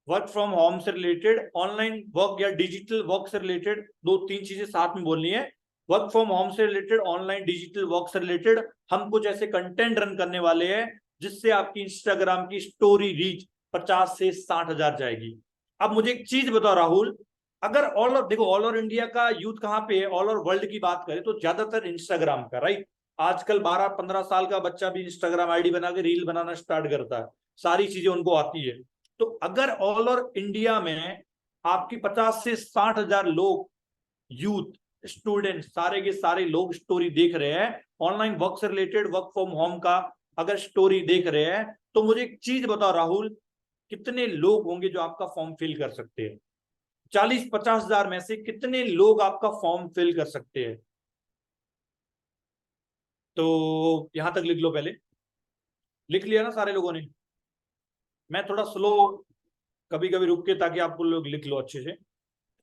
वर्क फ्रॉम होम से रिलेटेड, ऑनलाइन वर्क या डिजिटल वर्क से रिलेटेड, दो तीन चीजें साथ में बोलनी है। वर्क फ्रॉम होम से रिलेटेड, ऑनलाइन डिजिटल वर्क से रिलेटेड हम कुछ ऐसे कंटेंट रन करने वाले हैं जिससे आपकी इंस्टाग्राम की स्टोरी रीच 50 से 60,000 जाएगी। अब मुझे एक चीज बताओ राहुल, अगर ऑल ओवर देखो, ऑल ओवर इंडिया का यूथ कहाँ पे है, ऑल ओवर वर्ल्ड की बात करें तो ज्यादातर इंस्टाग्राम का, राइट। आजकल 12-15 साल का बच्चा भी इंस्टाग्राम आईडी बना के रील बनाना स्टार्ट करता है, सारी चीजें उनको आती है। तो अगर ऑल ओवर इंडिया में आपकी 50 से 60,000 लोग, यूथ, स्टूडेंट, सारे के सारे लोग स्टोरी देख रहे हैं ऑनलाइन वर्क से रिलेटेड, वर्क फ्रॉम होम का अगर स्टोरी देख रहे हैं, तो मुझे एक चीज बताओ राहुल, कितने लोग होंगे जो आपका फॉर्म फिल कर सकते हैं? 40-50 हजार में से कितने लोग आपका फॉर्म फिल कर सकते हैं? तो यहां तक लिख लो, पहले लिख लिया ना सारे लोगों ने? मैं थोड़ा स्लो कभी कभी रुक के, ताकि आपको लोग लिख लो अच्छे से,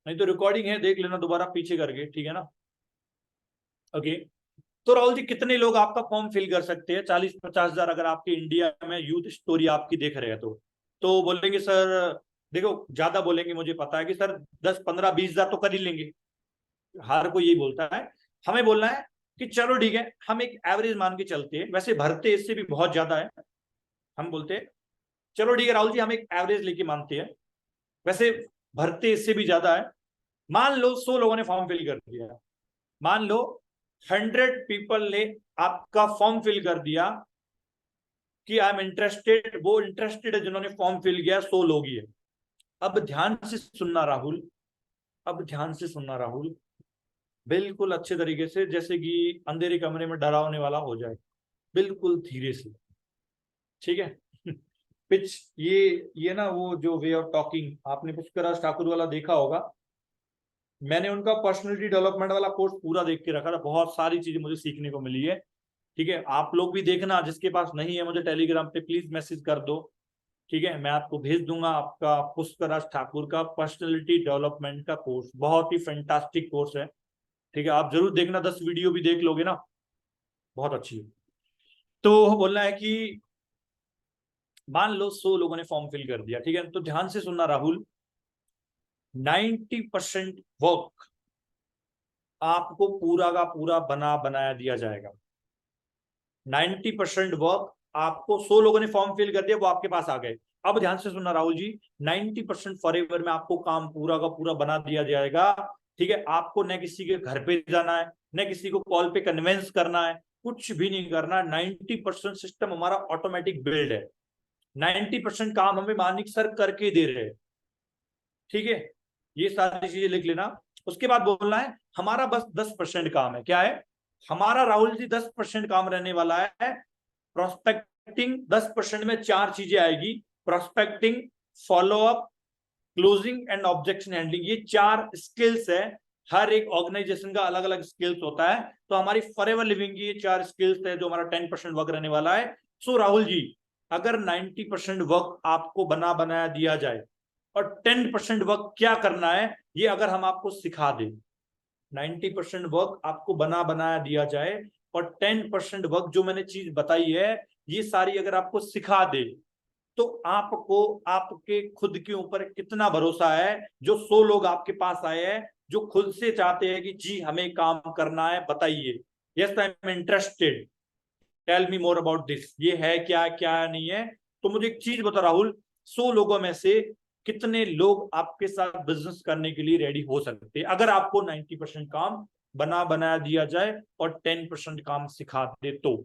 नहीं तो रिकॉर्डिंग है, देख लेना दोबारा पीछे करके, ठीक है ना? ओके। तो राहुल जी, कितने लोग आपका फॉर्म फिल कर सकते हैं? 40-50 हजार अगर आपके इंडिया में यूथ स्टोरी आपकी देख रहे हैं तो बोलेंगे सर, देखो ज्यादा बोलेंगे मुझे पता है कि सर 10-15-20 हजार तो कर ही लेंगे, हर कोई यही बोलता है। हमें बोलना है कि चलो ठीक है, हम एक एवरेज मान के चलते हैं, वैसे भरते इससे भी बहुत ज्यादा है, हम बोलते हैं चलो ठीक है राहुल जी, हम एक एवरेज लेके मानते हैं, वैसे भरते इससे भी ज्यादा है। मान लो 100 लोगों ने फॉर्म फिल कर दिया, मान लो 100 पीपल ने आपका फॉर्म फिल कर दिया कि आई एम इंटरेस्टेड, वो इंटरेस्टेड है जिन्होंने फॉर्म फिल किया 100 लोग ही है। अब ध्यान से सुनना राहुल, अब ध्यान से सुनना राहुल, बिल्कुल अच्छे तरीके से, जैसे कि अंधेरे कमरे में डरावने वाला हो जाए, बिल्कुल धीरे से, ठीक है? पिच, ये ना वो जो वे ऑफ टॉकिंग आपने पुष्कर ठाकुर वाला देखा होगा, मैंने उनका पर्सनालिटी डेवलपमेंट वाला कोर्स पूरा देख के रखा था, बहुत सारी चीजें मुझे सीखने को मिली है, ठीक है? आप लोग भी देखना, जिसके पास नहीं है मुझे टेलीग्राम पे प्लीज मैसेज कर दो, ठीक है? मैं आपको भेज दूंगा आपका पुष्कर ठाकुर का पर्सनालिटी डेवलपमेंट का कोर्स, बहुत ही फैंटास्टिक कोर्स है, ठीक है? आप जरूर देखना, 10 वीडियो भी देख लोगे ना, बहुत अच्छी है। तो बोलना है कि मान लो 100 लोगों ने फॉर्म फिल कर दिया, ठीक है? तो ध्यान से सुनना राहुल, 90% वर्क आपको पूरा का पूरा बनाया दिया जाएगा। 90% वर्क आपको, 100 लोगों ने फॉर्म फिल कर दिया, वो आपके पास आ गए। अब ध्यान से सुनना राहुल जी, 90% फॉरएवर में आपको काम पूरा का पूरा बना दिया जाएगा, ठीक है? आपको न किसी के घर पे जाना है, न किसी को कॉल पे कन्विंस करना है, कुछ भी नहीं करना। 90% सिस्टम हमारा ऑटोमेटिक बिल्ड है, 90% काम हमें मानिक सर करके दे रहे हैं, ठीक है? ये सारी चीजें लिख लेना। उसके बाद बोलना है हमारा बस 10% काम है। क्या है हमारा राहुल जी? 10% काम रहने वाला है प्रोस्पेक्टिंग। 10% में 4 चीजें आएगी, prospecting, follow up, closing and objection handling. ये 4 स्किल्स है, हर एक ऑर्गेनाइजेशन का अलग अलग स्किल्स होता है, तो हमारी फॉरएवर लिविंग की ये 4 स्किल्स है जो हमारा 10% वर्क रहने वाला है। सो राहुल जी, अगर 90% वर्क आपको बनाया दिया जाए और 10% वर्क क्या करना है ये अगर हम आपको सिखा दें, 90% वर्क आपको बनाया दिया जाए और 10% वर्क जो मैंने चीज बताई है ये सारी अगर आपको सिखा दे, तो आपको आपके खुद के ऊपर कितना भरोसा है? जो 100 लोग आपके पास आए हैं जो खुद से चाहते हैं कि जी हमें काम करना है, बताइए, yes I am interested, tell me more about this, ये है क्या क्या नहीं है? तो मुझे एक चीज बता राहुल, 100 लोगों में से कितने लोग आपके साथ बिजनेस करने के लिए रेडी हो सकते हैं अगर आपको 90% काम बनाया दिया जाए और 10% काम सिखा दे? तो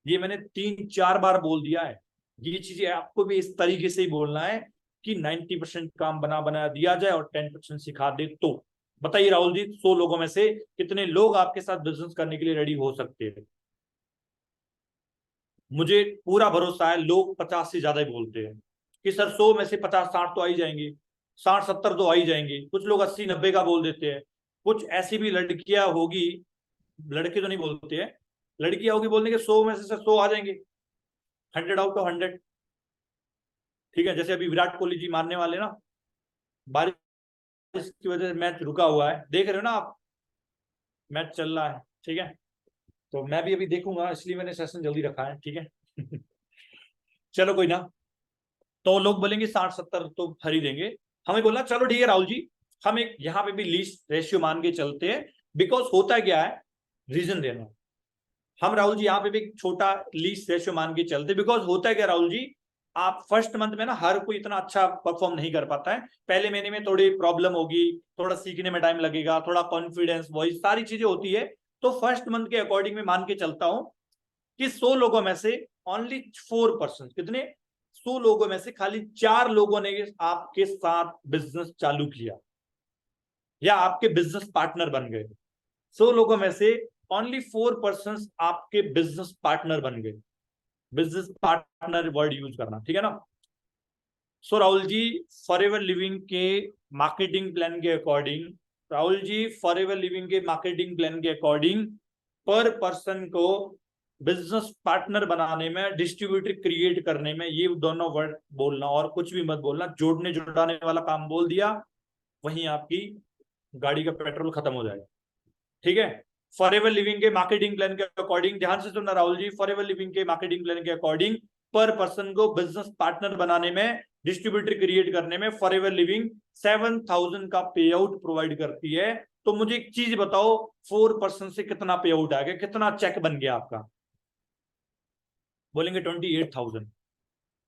ये मैंने 3-4 बार बोल दिया है, ये चीजें आपको भी इस तरीके से ही बोलना है कि 90% काम बनाया दिया जाए और 10% सिखा दे। तो बताइए राहुल जी, 100 लोगों में से कितने लोग आपके साथ बिजनेस करने के लिए रेडी हो सकते हैं? मुझे पूरा भरोसा है लोग 50 से ज्यादा ही बोलते हैं कि सर 100 में से 50-60 तो आ ही जाएंगे, 60-70 तो आ ही जाएंगे। कुछ लोग 80-90 का बोल देते हैं। कुछ ऐसी भी लड़कियां होगी, लड़के तो नहीं बोलते हैं, लड़कियां होगी बोलने के 100 में से सर 100 आ जाएंगे, 100 out of 100। ठीक है, जैसे अभी विराट कोहली जी मारने वाले ना, बारिश की वजह से मैच रुका हुआ है, देख रहे हो ना आप, मैच चल रहा है। ठीक है, तो मैं भी अभी देखूंगा, इसलिए मैंने सेशन जल्दी रखा है। ठीक है चलो कोई ना, तो लोग बोलेंगे 60-70 तो खरीदेंगे, हमें बोलना चलो ठीक है राहुल जी, हम एक यहाँ पे भी लीस्ट रेशियो मान के चलते हैं। बिकॉज होता क्या है, रीजन देना, हम राहुल जी यहाँ पे भी एक छोटा लीस्ट रेशियो मान के चलते, बिकॉज होता है क्या राहुल जी, आप फर्स्ट मंथ में ना हर कोई इतना अच्छा परफॉर्म नहीं कर पाता है, पहले महीने में थोड़ी प्रॉब्लम होगी, थोड़ा सीखने में टाइम लगेगा, थोड़ा कॉन्फिडेंस वॉइस सारी चीजें होती है। तो फर्स्ट मंथ के अकॉर्डिंग में मान के चलता हूं कि 100 लोगों में से ओनली 4%, कितने, 100 लोगों में से खाली 4 लोगों ने आपके साथ बिजनेस चालू किया या आपके बिजनेस पार्टनर बन गए। 100 लोगों में से ओनली 4% आपके बिजनेस पार्टनर बन गए। बिजनेस पार्टनर वर्ड यूज करना, ठीक है ना। सो राहुल जी, फॉरएवर लिविंग के मार्केटिंग प्लान के according, Rahul ji forever living के मार्केटिंग प्लान के अकॉर्डिंग पर पर्सन को बिजनेस पार्टनर बनाने में, डिस्ट्रीब्यूटर क्रिएट करने में, ये दोनों वर्ड बोलना और कुछ भी मत बोलना, जोड़ने जुड़ाने वाला काम बोल दिया, वहीं आपकी गाड़ी का पेट्रोल खत्म हो जाएगा। ठीक है, फॉरएवर लिविंग के मार्केटिंग प्लान के अकॉर्डिंग, ध्यान से सुनना राहुल जी, फॉरएवर लिविंग के मार्केटिंग प्लान के अकॉर्डिंग पर पर्सन को बिजनेस पार्टनर बनाने में, डिस्ट्रीब्यूटर क्रिएट करने में फॉरएवर लिविंग 7,000 का पे आउट प्रोवाइड करती है। तो मुझे एक चीज बताओ, 4% से कितना पे आउट आ गया, कितना चेक बन गया आपका, बोलेंगे 28,000।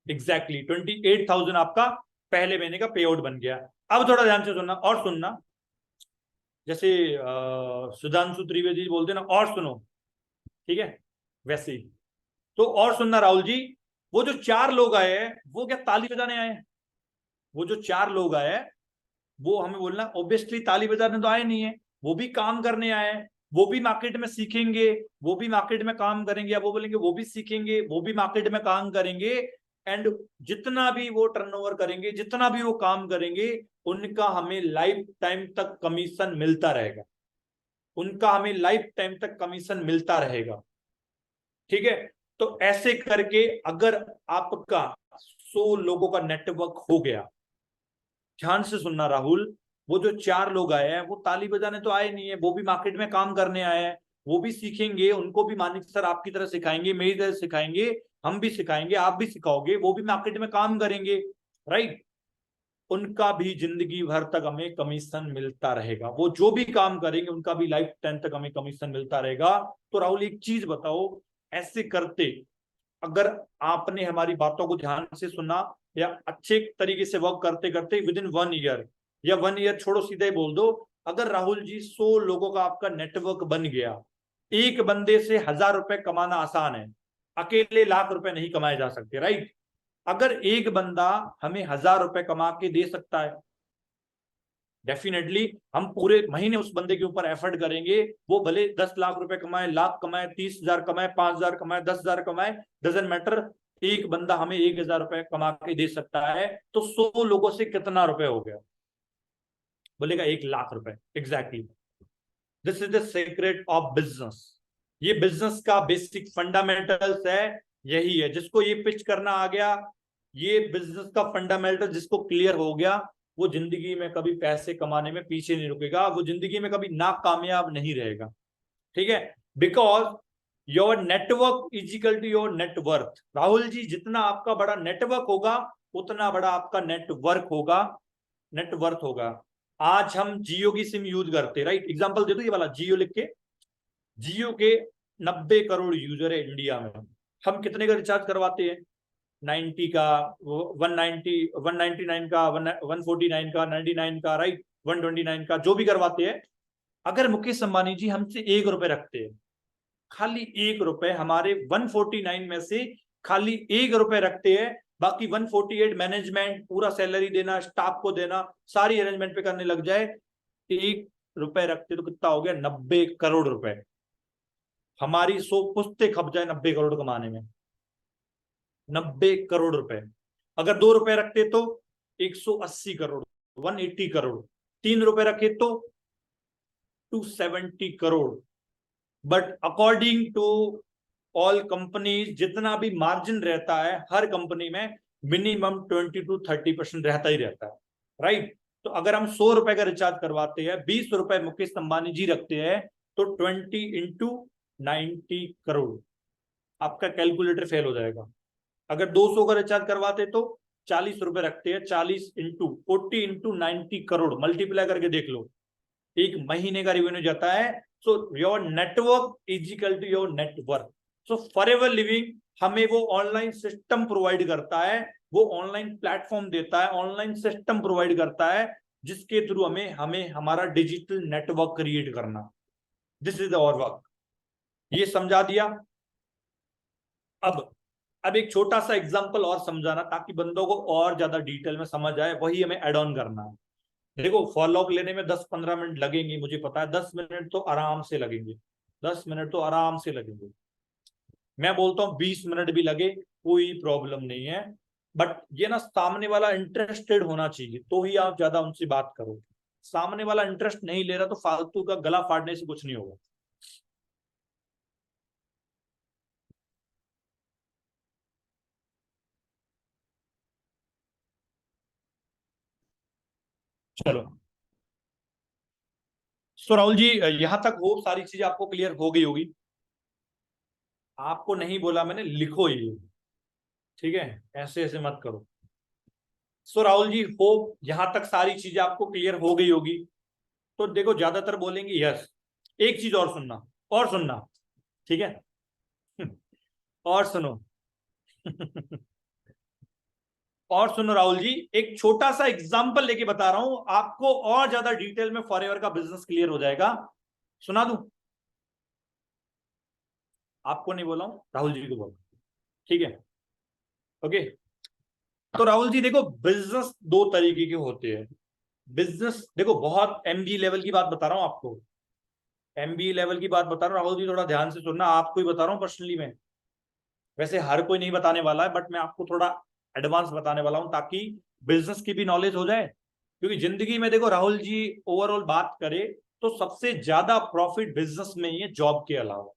एग्जैक्टली 28,000 आपका पहले महीने का पे आउट बन गया। अब थोड़ा ध्यान से सुनना और सुनना, जैसे सुधांशु त्रिवेदी बोलते ना, और सुनो, ठीक है, वैसे ही तो और सुनना राहुल जी, वो जो 4 लोग आए हैं वो क्या ताली बजाने आए हैं, वो जो 4 लोग आए हैं वो हमें बोलना ऑब्वियसली ताली बजाने तो आए नहीं है, वो भी काम करने आए हैं, वो भी मार्केट में सीखेंगे, वो भी मार्केट में काम करेंगे, या वो बोलेंगे वो भी सीखेंगे, वो भी मार्केट में काम करेंगे, एंड जितना भी वो टर्नओवर करेंगे, जितना भी वो काम करेंगे, उनका हमें लाइफ टाइम तक कमीशन मिलता रहेगा, उनका हमें लाइफ टाइम तक कमीशन मिलता रहेगा। ठीक है, तो ऐसे करके अगर आपका 100 लोगों का नेटवर्क हो गया, ध्यान से सुनना राहुल, वो जो 4 लोग आए हैं वो ताली बजाने तो आए नहीं है, वो भी मार्केट में काम करने आए हैं, वो भी सीखेंगे, उनको भी मानिक सर आपकी तरह सिखाएंगे, मेरी तरह सिखाएंगे, हम भी सिखाएंगे, आप भी सिखाओगे, वो भी मार्केट में काम करेंगे, राइट, उनका भी जिंदगी भर तक हमें कमीशन मिलता रहेगा, वो जो भी काम करेंगे उनका भी लाइफ टाइम तक हमें कमीशन मिलता रहेगा। तो राहुल एक चीज बताओ, ऐसे करते, अगर आपने हमारी बातों को ध्यान से सुना या अच्छे तरीके से वर्क करते करते विद इन 1 ईयर, या 1 ईयर छोड़ो सीधे बोल दो, अगर राहुल जी 100 लोगों का आपका नेटवर्क बन गया, एक बंदे से 1,000 रुपए कमाना आसान है, अकेले लाख रुपए नहीं कमाए जा सकते, राइट। अगर एक बंदा हमें 1,000 रुपए कमा के दे सकता है, डेफिनेटली हम पूरे महीने उस बंदे के ऊपर एफर्ट करेंगे, वो भले 10 लाख रुपए कमाए, लाख कमाए, 30,000 कमाए, 5,000 कमाए, 10,000 कमाए, डजेंट मैटर, एक बंदा हमें 1,000 रुपए कमा के दे सकता है, तो 100 लोगों से कितना रुपए हो गया, बोलेगा 1,00,000 रुपए। Exactly, this is the secret of business, ये बिजनेस का बेसिक फंडामेंटल्स है, यही है, जिसको ये पिच करना आ गया, ये बिजनेस का फंडामेंटल जिसको क्लियर हो गया, वो जिंदगी में कभी पैसे कमाने में पीछे नहीं रुकेगा, वो जिंदगी में कभी नाकामयाब नहीं रहेगा। ठीक है, because your network is equal to your net worth. Rahul ji, जितना आपका बड़ा नेटवर्क होगा उतना बड़ा आपका नेटवर्क होगा, नेटवर्थ होगा। आज हम जियो की सिम यूज करते, राइट, एग्जांपल दे दो ये वाला, जियो लिख के, जियो के 90 करोड़ यूजर है इंडिया में, हम कितने का रिचार्ज करवाते हैं, 90 का, 190, 199 का, 149 का, 99 का, राइट, 129 का, जो भी करवाते हैं। अगर मुकेश अंबानी जी हमसे 1 रुपए रखते हैं, खाली 1 रुपए, हमारे 149 में से खाली 1 रुपए रखते हैं, बाकी 148 मैनेजमेंट, पूरा सैलरी देना, स्टाफ को देना, सारी अरेंजमेंट पे करने लग जाए, 1 रुपए रखते तो कितना हो गया, 90 करोड़ रुपए। हमारी 100 पुश्ते खप जाए 90 करोड़ कमाने में, 90 करोड़ रुपए। अगर 2 रुपए रखते तो 180 करोड़, 180 करोड़, 3 रुपए रखे तो 270 crore. But according to all companies जितना भी मार्जिन रहता है हर कंपनी में मिनिमम 20 to 30% रहता ही रहता है, राइट। तो अगर हम 100 रुपए का रिचार्ज करवाते हैं, 20 रुपए मुकेश अंबानी जी रखते हैं, तो 20 into 90 करोड़, आपका कैलकुलेटर फेल हो जाएगा। अगर 200 का रिचार्ज करवाते तो 40 रुपए रखते हैं, 40 into 40 into 90 करोड़, मल्टीप्लाई करके देख लो, एक महीने का रेवेन्यू जाता है। So your network is equal to your network. So Forever Living हमें वो ऑनलाइन सिस्टम प्रोवाइड करता है, वो ऑनलाइन प्लेटफॉर्म देता है, ऑनलाइन सिस्टम प्रोवाइड करता है, जिसके थ्रू हमें हमें हमारा डिजिटल नेटवर्क क्रिएट करना। This is our work. ये समझा दिया। अब एक छोटा सा एग्जांपल और समझाना, ताकि बंदों को और ज्यादा डिटेल में समझ आए, वही हमें एड ऑन करना है। देखो, फॉलोअप लेने में 10-15 मिनट लगेंगे, मुझे पता है, 10 मिनट तो आराम से लगेंगे, 10 मिनट तो आराम से लगेंगे। मैं बोलता हूँ 20 मिनट भी लगे, कोई प्रॉब्लम नहीं है। बट ये ना, सामने वाला इंटरेस्टेड होना चाहिए, तो ही आप ज्यादा उनसे बात करो। सामने वाला इंटरेस्ट नहीं ले रहा तो फालतू का गला फाड़ने से कुछ नहीं होगा। चलो, सो राहुल जी, यहां तक वो सारी चीजें आपको क्लियर हो गई होगी। आपको नहीं बोला मैंने, लिखो ये, ठीक है, ऐसे ऐसे मत करो। सो राहुल जी, होप यहां तक सारी चीजें आपको क्लियर हो गई होगी। तो देखो, ज्यादातर बोलेंगे यस। एक चीज और सुनना, और सुनना, ठीक है। और सुनो। और सुनो राहुल जी, एक छोटा सा एग्जांपल लेके बता रहा हूं आपको, और ज्यादा डिटेल में फॉरएवर का बिजनेस क्लियर हो जाएगा। सुना दूं? आपको नहीं बोला हूं, राहुल जी को बोला, ठीक है। ओके। तो राहुल जी देखो, बिजनेस दो तरीके के होते हैं। बिजनेस देखो, बहुत एमबी लेवल की बात बता रहा हूं आपको, एमबी लेवल की बात बता रहा हूं राहुल जी, थोड़ा ध्यान से सुनना, आपको ही बता रहा हूं पर्सनली में। वैसे हर कोई नहीं बताने वाला है, बट मैं आपको थोड़ा एडवांस बताने वाला हूं, ताकि बिजनेस की भी नॉलेज हो जाए। क्योंकि जिंदगी में देखो राहुल जी, ओवरऑल बात करें तो सबसे ज्यादा प्रॉफिट बिजनेस में ही है, जॉब के अलावा।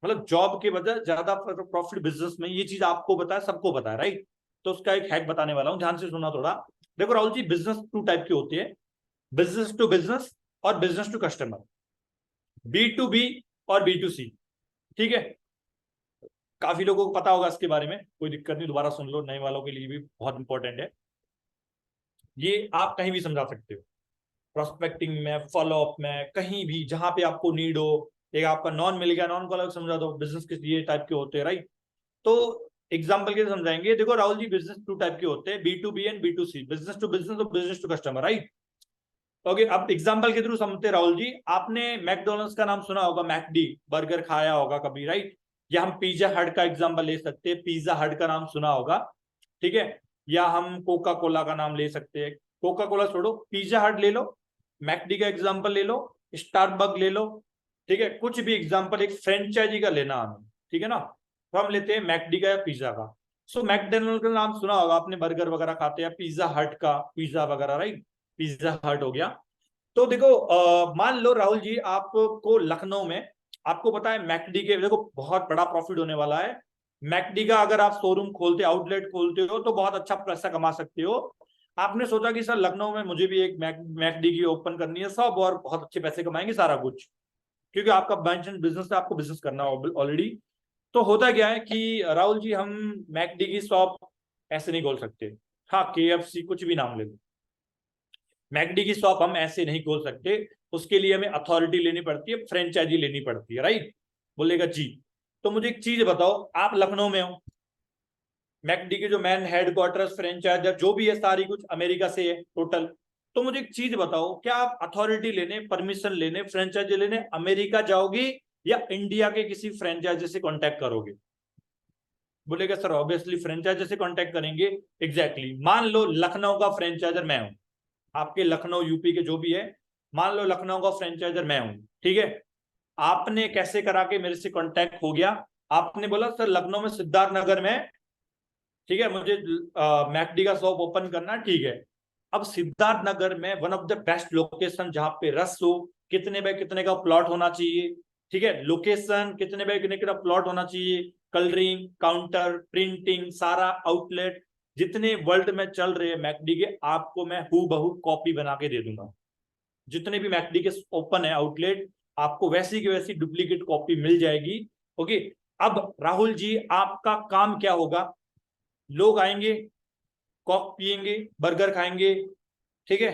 मतलब जॉब के बजाय ज्यादा प्रॉफिट बिजनेस में, ये चीज आपको पता है, सबको पता है, राइट। तो उसका एक हैक बताने वाला हूं, ध्यान से सुनना थोड़ा। देखो Rahul ji, business two type के होते हैं, बिजनेस टू बिजनेस और बिजनेस टू कस्टमर, B2B और B2C, ठीक है। काफी लोगों को पता होगा इसके बारे में, कोई दिक्कत नहीं, दोबारा सुन लो, नए वालों के लिए भी बहुत इंपॉर्टेंट है। ये आप कहीं भी समझा सकते हो, प्रोस्पेक्टिंग में, फॉलोअप में, कहीं भी जहां पे आपको नीड हो। एक आपका नॉन मिल गया, नॉन को अलग समझा दो, बिजनेस के ये टाइप के होते हैं, राइट। तो एग्जाम्पल के समझाएंगे। देखो Rahul ji, business two type के होते हैं, B2B and B2C, business to business और business to customer, right. Okay, अब एग्जाम्पल के थ्रू समझते राहुल जी। आपने मैकडोनल्ड्स का नाम सुना होगा, मैकडी, बर्गर खाया होगा कभी, राइट। या हम पिज्जा हट का एग्जाम्पल ले सकते हैं, पिज्जा हट का नाम सुना होगा, ठीक है। या हम कोका कोला का नाम ले सकते हैं, कोका कोला छोड़ो, पिज्जा हट ले लो, मैकडी का एग्जाम्पल ले लो, स्टारबक ले लो, ठीक है। कुछ भी एग्जाम्पल, एक फ्रेंचाइजी का लेना हमें, ठीक है ना। तो हम लेते हैं मैकडी का या पिज्जा का। सो मैकडोनल्ड का नाम सुना होगा आपने, बर्गर वगैरह खाते हैं, पिज्जा हट का पिज्जा वगैरह, राइट। पिज्जा हट हो गया। तो देखो, मान लो राहुल जी, आपको लखनऊ में, आपको पता है मैकडी के देखो बहुत बड़ा प्रॉफिट होने वाला है। मैकडी का अगर आप शोरूम खोलते, आउटलेट खोलते हो, तो बहुत अच्छा पैसा कमा सकते हो। आपने सोचा कि सर लखनऊ में मुझे भी एक मैकडी की ओपन करनी है, सब और बहुत अच्छे पैसे कमाएंगे सारा कुछ, क्योंकि आपका बिजनेस है, आपको बिजनेस करना ऑलरेडी। तो होता क्या है कि राहुल जी, हम मैकडी की शॉप ऐसे नहीं खोल सकते। हाँ, KFC कुछ भी नाम ले लो, मैकडी की शॉप हम ऐसे नहीं खोल सकते। उसके लिए हमें अथॉरिटी लेनी पड़ती है, फ्रेंचाइजी लेनी पड़ती है, राइट। बोलेगा जी। तो मुझे एक चीज बताओ, आप लखनऊ में हो, मैकडी के जो मैन हेडक्वार्टर्स, फ्रेंचाइजर जो भी है, सारी कुछ अमेरिका से है टोटल। तो मुझे एक चीज बताओ, क्या आप अथॉरिटी लेने, परमिशन लेने, फ्रेंचाइजी लेने अमेरिका जाओगे, या इंडिया के किसी फ्रेंचाइजी से कॉन्टेक्ट करोगे? बोलेगा सर ऑब्वियसली फ्रेंचाइजर से कॉन्टेक्ट करेंगे। एग्जैक्टली मान लो लखनऊ का फ्रेंचाइजर मैं हूं, आपके लखनऊ यूपी के जो भी है, मान लो लखनऊ का फ्रेंचाइजर मैं हूं, ठीक है। आपने कैसे करा के मेरे से कांटेक्ट हो गया? आपने बोला सर लखनऊ में सिद्धार्थ नगर में, ठीक है, मुझे मैकडी का शॉप ओपन करना, ठीक है। अब सिद्धार्थ नगर में one of the best location, जहां पे रस हो, कितने बाय कितने का प्लॉट होना चाहिए, ठीक है, लोकेशन, कितने बाय कितने का प्लॉट होना चाहिए, कलरिंग, काउंटर, प्रिंटिंग, सारा आउटलेट जितने वर्ल्ड में चल रहे हैं मैकडी के, आपको मैं हूबहू कॉपी बना के दे दूंगा। जितने भी मैकडी के ओपन है आउटलेट, आपको वैसी की वैसी डुप्लीकेट कॉपी मिल जाएगी। ओके, अब राहुल जी आपका काम क्या होगा, लोग आएंगे, कॉक पिएंगे, बर्गर खाएंगे, ठीक है,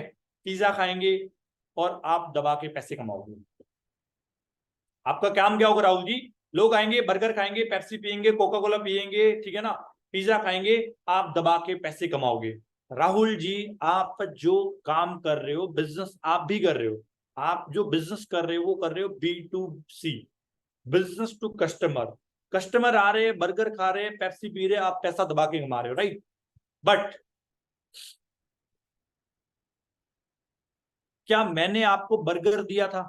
पिज्जा खाएंगे, और आप दबा के पैसे कमाओगे। आपका काम क्या होगा राहुल जी, लोग आएंगे, बर्गर खाएंगे, पेप्सी पिएंगे, कोका कोला पिएंगे, ठीक है ना, पिज्जा खाएंगे, आप दबा के पैसे कमाओगे। राहुल जी आप जो काम कर रहे हो, बिजनेस आप भी कर रहे हो, आप जो बिजनेस कर रहे हो वो कर रहे हो B2C, business to customer. Customer आ रहे हैं, बर्गर खा रहे हैं, पेप्सी पी रहे हैं, आप पैसा दबा के कमा रहे हो, राइट। बट क्या मैंने आपको बर्गर दिया था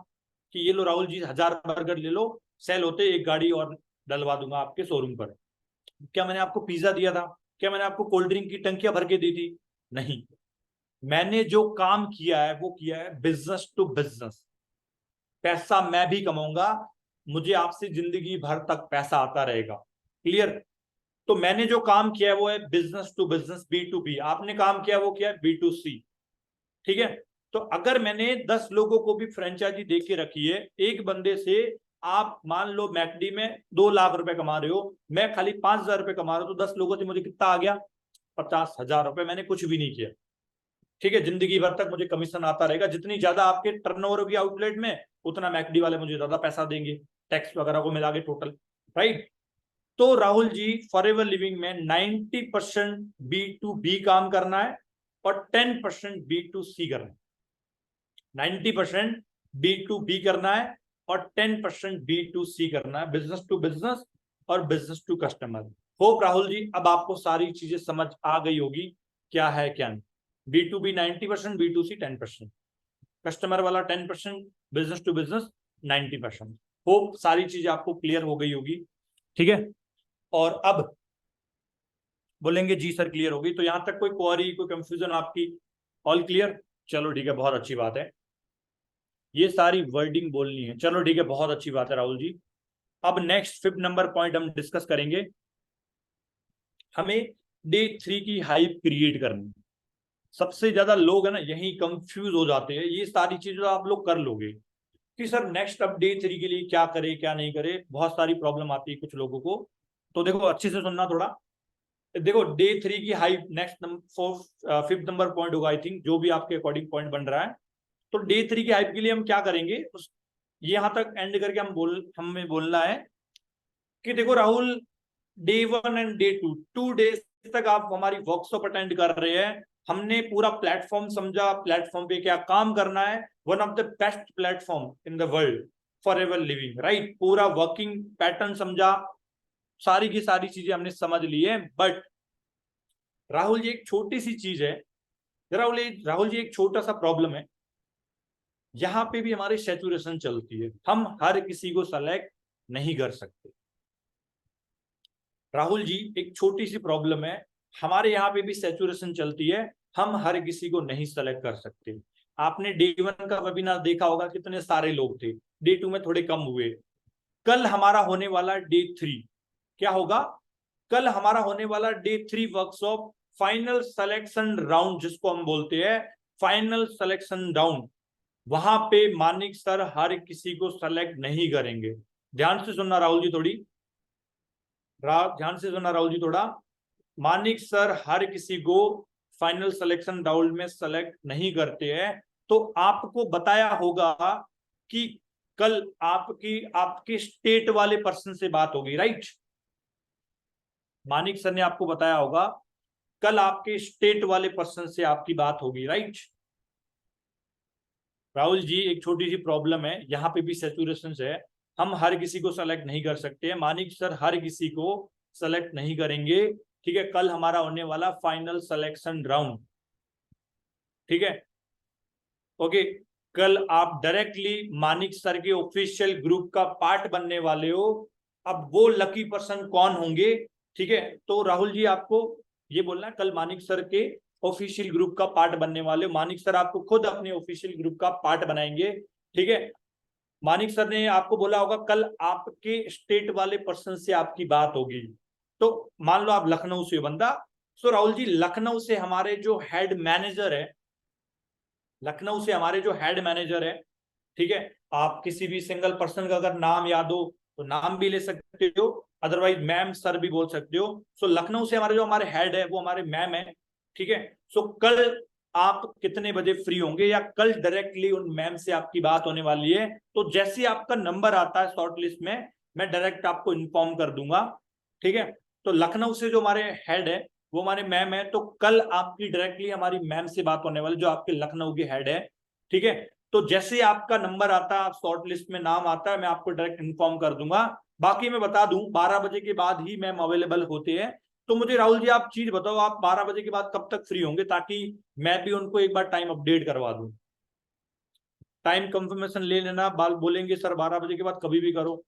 कि ये लो राहुल जी 1000 बर्गर ले लो, सेल होते एक गाड़ी और डलवा दूंगा आपके शोरूम पर? क्या मैंने आपको पिज्जा दिया था? क्या मैंने आपको कोल्ड ड्रिंक की टंकियां भर के दी थी? नहीं। मैंने जो काम किया है वो किया है बिजनेस टू बिजनेस। पैसा मैं भी कमाऊंगा, मुझे आपसे जिंदगी भर तक पैसा आता रहेगा। क्लियर? तो मैंने जो काम किया है वो है बिजनेस टू बिजनेस, B2B। आपने काम किया वो किया है B2C। ठीक है, तो अगर मैंने 10 लोगों को भी फ्रेंचाइजी दे के रखी है, एक बंदे से आप मान लो मैकडी में 2 लाख रुपए कमा रहे हो, मैं खाली 5,000 रुपए कमा रहा हूं, तो 10 लोगों से मुझे कितना आ गया, 50,000 रुपए। मैंने कुछ भी नहीं किया। ठीक है, जिंदगी भर तक मुझे कमीशन आता रहेगा। जितनी ज्यादा आपके टर्नओवर होगी आउटलेट में, उतना मैकडी वाले मुझे ज्यादा पैसा देंगे, टैक्स वगैरह को मिला के टोटल, राइट। तो Rahul ji for ever living में 90% B2B काम करना है और 10% B2C करना है। 90% B2B करना है और 10% B2C करना है, बिजनेस टू बिजनेस और business to customer. Hope Rahul ji अब आपको सारी चीजें समझ आ गई होगी क्या है क्या नहीं। B2B 90%, B2C 10%, कस्टमर वाला 10%, बिजनेस टू बिजनेस 90%। होप सारी चीजें आपको क्लियर हो गई होगी, ठीक है। और अब बोलेंगे जी सर क्लियर होगी, तो यहां तक कोई क्वेरी, कोई कंफ्यूजन आपकी? All clear? चलो ठीक है, बहुत अच्छी बात है। ये सारी वर्डिंग बोलनी है, चलो ठीक है, बहुत अच्छी बात है राहुल जी। अब नेक्स्ट 5th नंबर पॉइंट हम डिस्कस करेंगे। हमें Day 3 की हाइप क्रिएट करनी। सबसे ज्यादा लोग है ना यही कंफ्यूज हो जाते हैं। ये सारी चीजें आप लोग कर लोगे कि सर नेक्स्ट अब Day 3 के लिए क्या करे क्या नहीं करे, बहुत सारी प्रॉब्लम आती है कुछ लोगों को। तो देखो अच्छे से सुनना थोड़ा। देखो Day 3 की hype next 5th number point होगा आई थिंक, जो भी आपके अकॉर्डिंग पॉइंट बन रहा है। तो Day 3 की हाइप के लिए हम क्या करेंगे, उस यहां तक एंड करके हमें बोलना है कि देखो Rahul, Day 1 and Day 2 2 days तक आप हमारी वर्कशॉप अटेंड कर रहे हैं। हमने पूरा प्लेटफॉर्म समझा, प्लेटफॉर्म पे क्या काम करना है। One of the best platform in the world for ever living, right. पूरा वर्किंग पैटर्न समझा, सारी की सारी चीजें हमने समझ ली है। बट राहुल जी एक छोटी सी चीज है, राहुल जी एक छोटा सा प्रॉब्लम है। यहां पे भी हमारी सैचुरेशन चलती है, हम हर किसी को सेलेक्ट नहीं कर सकते। राहुल जी एक छोटी सी प्रॉब्लम है, हमारे यहाँ पे भी सैचुरेशन चलती है, हम हर किसी को नहीं सेलेक्ट कर सकते। आपने Day 1 का वेबिनार देखा होगा, कितने सारे लोग थे, Day 2 में थोड़े कम हुए। कल हमारा होने वाला Day 3 क्या होगा, कल हमारा होने वाला Day 3 workshop final selection round, जिसको हम बोलते हैं फाइनल सिलेक्शन राउंड। वहां पे मानिक सर हर किसी को सेलेक्ट नहीं करेंगे। ध्यान से सुनना राहुल जी, थोड़ी ध्यान से सुनना राहुल जी थोड़ा। मानिक सर हर किसी को फाइनल सिलेक्शन राउंड में सेलेक्ट नहीं करते हैं। तो आपको बताया होगा कि कल आपके स्टेट वाले पर्सन से बात होगी, राइट। मानिक सर ने आपको बताया होगा कल आपके स्टेट वाले पर्सन से आपकी बात होगी, राइट। राहुल जी एक छोटी सी प्रॉब्लम है, यहाँ पे भी सैचुरेशन है, हम हर किसी को सेलेक्ट नहीं कर सकते। मानिक सर हर किसी को सेलेक्ट नहीं करेंगे, ठीक है। कल हमारा होने वाला फाइनल सिलेक्शन राउंड, ठीक है, ओके। कल आप डायरेक्टली मानिक सर के ऑफिशियल ग्रुप का पार्ट बनने वाले हो। अब वो लकी पर्सन कौन होंगे, ठीक है। तो राहुल जी आपको ये बोलना है, कल मानिक सर के ऑफिशियल ग्रुप का पार्ट बनने वाले हो। मानिक सर आपको खुद अपने ऑफिशियल ग्रुप का पार्ट बनाएंगे, ठीक है। मानिक सर ने आपको बोला होगा कल आपके स्टेट वाले पर्सन से आपकी बात होगी, तो मान लो आप लखनऊ से हो बंदा, सो राहुल जी लखनऊ से हमारे जो हेड मैनेजर है, लखनऊ से हमारे जो हेड मैनेजर है, ठीक है, आप किसी भी सिंगल पर्सन का अगर नाम याद हो तो नाम भी ले सकते हो, अदरवाइज मैम सर भी बोल सकते हो। सो लखनऊ से हमारे जो हमारे हेड है वो हमारे मैम है, ठीक है। सो कल आप कितने बजे फ्री होंगे, या कल डायरेक्टली उन मैम से आपकी बात होने वाली है, तो जैसे ही आपका नंबर आता है शॉर्ट लिस्ट में, मैं डायरेक्ट आपको इन्फॉर्म कर दूंगा, ठीक है। तो लखनऊ से जो हमारे हेड है वो हमारे मैम है, तो कल आपकी डायरेक्टली हमारी मैम से बात होने वाली, जो आपके लखनऊ के हेड है, ठीक है। तो जैसे आपका नंबर आता है, आप शॉर्ट लिस्ट में नाम आता है, मैं आपको डायरेक्ट इन्फॉर्म कर दूंगा। बाकी मैं बता दूं 12 बजे के बाद ही मैम अवेलेबल होते हैं। तो मुझे राहुल जी आप चीज बताओ, आप 12 बजे के बाद कब तक फ्री होंगे, ताकि मैं भी उनको एक बार टाइम अपडेट करवा दूं। टाइम कंफर्मेशन ले लेना, बाल बोलेंगे सर 12 बजे के बाद कभी भी करो,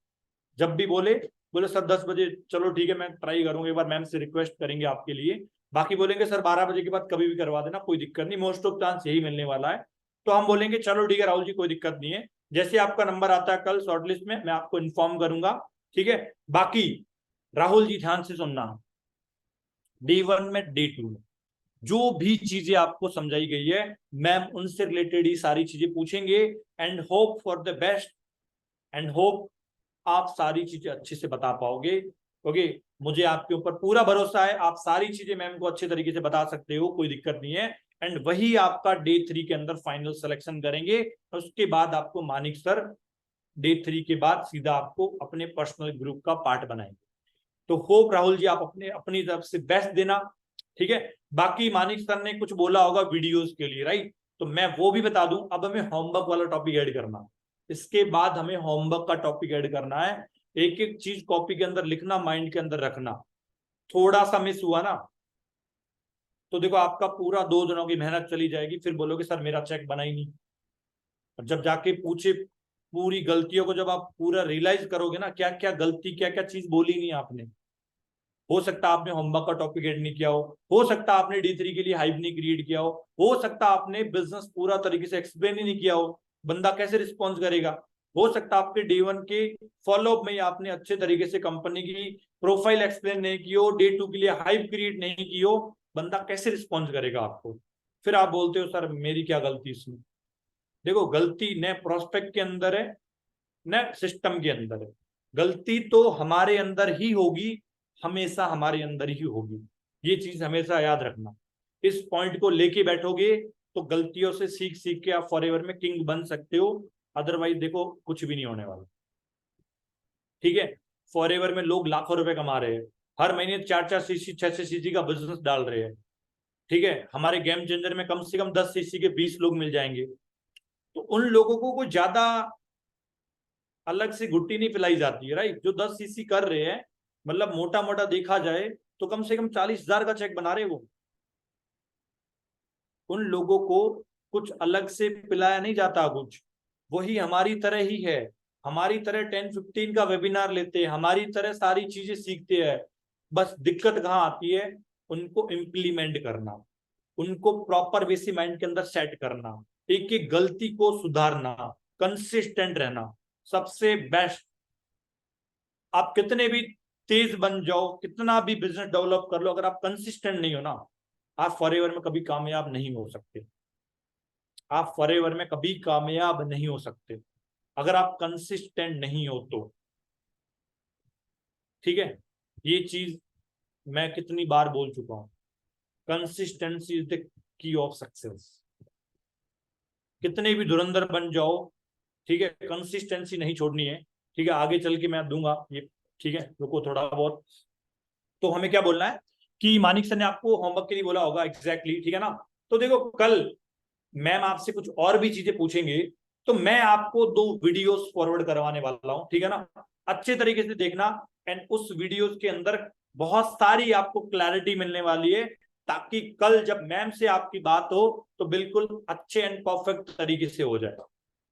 जब भी बोले, बोले सर 10 बजे, चलो ठीक है मैं ट्राई करूंगा, एक बार मैम से रिक्वेस्ट करेंगे आपके लिए। बाकी बोलेंगे सर 12 बजे के बाद कभी भी करवा देना, कोई दिक्कत नहीं, मोस्ट ऑफ चांस यही मिलने वाला है। तो हम बोलेंगे चलो ठीक है राहुल जी कोई दिक्कत नहीं है, जैसे आपका नंबर आता है कल शॉर्टलिस्ट में मैं आपको इन्फॉर्म करूंगा, ठीक है। बाकी राहुल जी ध्यान से सुनना, D1 में D2 में जो भी चीजें आपको समझाई गई है, मैम उनसे रिलेटेड ही सारी चीजें पूछेंगे, and hope for the best, and hope आप सारी चीजें अच्छे से बता पाओगे। ओके, मुझे आपके ऊपर पूरा भरोसा है, आप सारी चीजें मैम को अच्छे तरीके से बता सकते हो, कोई दिक्कत नहीं है। एंड वही आपका डे 3 के अंदर फाइनल सिलेक्शन करेंगे, उसके बाद आपको मानिक सर डे 3 के बाद सीधा आपको अपने पर्सनल ग्रुप का पार्ट बनाएंगे। तो होप राहुल जी आप अपने अपनी तरफ से बेस्ट देना, ठीक है। बाकी मानिक सर ने कुछ बोला होगा वीडियोस के लिए, राइट, तो मैं वो भी बता दूं। अब हमें होमवर्क वाला टॉपिक ऐड करना, इसके बाद हमें होमवर्क का टॉपिक ऐड करना है। एक एक चीज कॉपी के अंदर लिखना, माइंड के अंदर रखना। थोड़ा सा मिस हुआ ना तो देखो आपका पूरा 2 दिनों की मेहनत चली जाएगी, फिर बोलोगे सर मेरा चेक बना ही नहीं। और जब जाके पूछे पूरी गलतियों को जब आप पूरा रियलाइज करोगे ना, क्या क्या गलती क्या क्या चीज बोली नहीं आपने, हो सकता आपने होमवर्क का टॉपिक ऐड नहीं किया हो सकता आपने D3 के लिए हाइप नहीं क्रिएट किया हो सकता आपने बिजनेस पूरा तरीके से एक्सप्लेन ही नहीं किया हो, बंदा कैसे रिस्पॉन्स करेगा। हो सकता आपके D1 के फॉलोअप में आपने अच्छे तरीके से कंपनी की प्रोफाइल एक्सप्लेन नहीं की हो, डे 2 के लिए हाइप क्रिएट नहीं की हो, बंदा कैसे रिस्पॉन्स करेगा आपको। फिर आप बोलते हो सर मेरी क्या गलती इसमें। देखो गलती न प्रोस्पेक्ट के अंदर है न सिस्टम के अंदर है, गलती तो हमारे अंदर ही होगी, हमेशा हमारे अंदर ही होगी। ये चीज हमेशा याद रखना, इस पॉइंट को लेके बैठोगे तो गलतियों से सीख सीख के आप फॉरएवर में किंग बन सकते हो, अदरवाइज देखो कुछ भी नहीं होने वाला, ठीक है। फॉरएवर में लोग लाखों रुपए कमा रहे हैं, हर महीने 4-4 सीसी 6-6 सीसी का बिजनेस डाल रहे हैं, ठीक है। हमारे गेम चेंजर में कम से कम 10 सीसी के 20 लोग मिल जाएंगे, तो उन लोगों को कोई ज्यादा अलग से गुट्टी नहीं पिलाई जाती है, राइट। जो 10 सीसी कर रहे हैं, मतलब मोटा मोटा देखा जाए तो कम से कम 40,000 का चेक बना रहे वो, उन लोगों को कुछ अलग से पिलाया नहीं जाता कुछ, वही हमारी तरह ही है, हमारी तरह 10-15 का वेबिनार लेते हैं, हमारी तरह सारी चीजें सीखते हैं। बस दिक्कत कहाँ आती है, उनको इम्प्लीमेंट करना, उनको प्रॉपर वे से माइंड के अंदर सेट करना, एक एक गलती को सुधारना, कंसिस्टेंट रहना, सबसे बेस्ट। आप कितने भी तेज बन जाओ, कितना भी बिजनेस डेवलप कर लो, अगर आप कंसिस्टेंट नहीं हो ना, आप फॉरएवर में कभी कामयाब नहीं हो सकते, आप फॉरएवर में कभी कामयाब नहीं हो सकते अगर आप कंसिस्टेंट नहीं हो तो, ठीक है। ये चीज मैं कितनी बार बोल चुका हूं, consistency is the key of success. कितने भी धुरंधर बन जाओ, ठीक है, कंसिस्टेंसी नहीं छोड़नी है, ठीक है। आगे चल के मैं दूंगा ये, ठीक है, रुको थोड़ा बहुत। तो हमें क्या बोलना है कि मानिक सर ने आपको होमवर्क के लिए बोला होगा, एग्जैक्टली, ठीक है ना। तो देखो कल मैम आपसे कुछ और भी चीजें पूछेंगे, तो मैं आपको 2 वीडियोस फॉरवर्ड करवाने वाला हूं, ठीक है ना। अच्छे तरीके से देखना, एंड उस वीडियोस के अंदर बहुत सारी आपको क्लैरिटी मिलने वाली है, ताकि कल जब मैम से आपकी बात हो तो बिल्कुल अच्छे एंड परफेक्ट तरीके से हो जाए।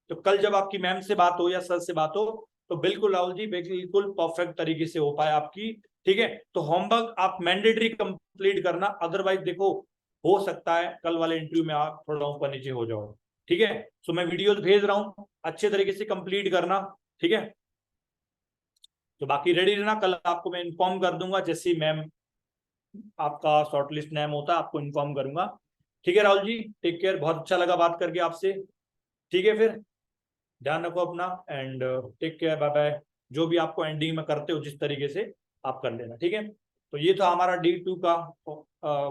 तो कल जब आपकी मैम से बात हो या सर से बात हो तो बिल्कुल राहुल जी बिल्कुल परफेक्ट तरीके से हो पाए आपकी, ठीक है। तो होमवर्क आप मैंडेटरी कंप्लीट करना, अदरवाइज देखो हो सकता है कल वाले इंटरव्यू में आप थोड़ा ऊपर नीचे हो जाओ। ठीक है। सो मैं वीडियोस भेज रहा हूँ, अच्छे तरीके से कंप्लीट करना, ठीक है। तो बाकी रेडी रहना, कल आपको मैं इन्फॉर्म कर दूंगा, जैसे मैम आपका शॉर्टलिस्ट नेम होता है आपको इन्फॉर्म करूंगा। ठीक है राहुल जी, टेक केयर, बहुत अच्छा लगा बात करके आपसे। ठीक है, फिर ध्यान रखो अपना and take care, bye bye. जो भी आपको एंडिंग में करते हो जिस तरीके से आप कर लेना, ठीक है। तो ये था हमारा D2 का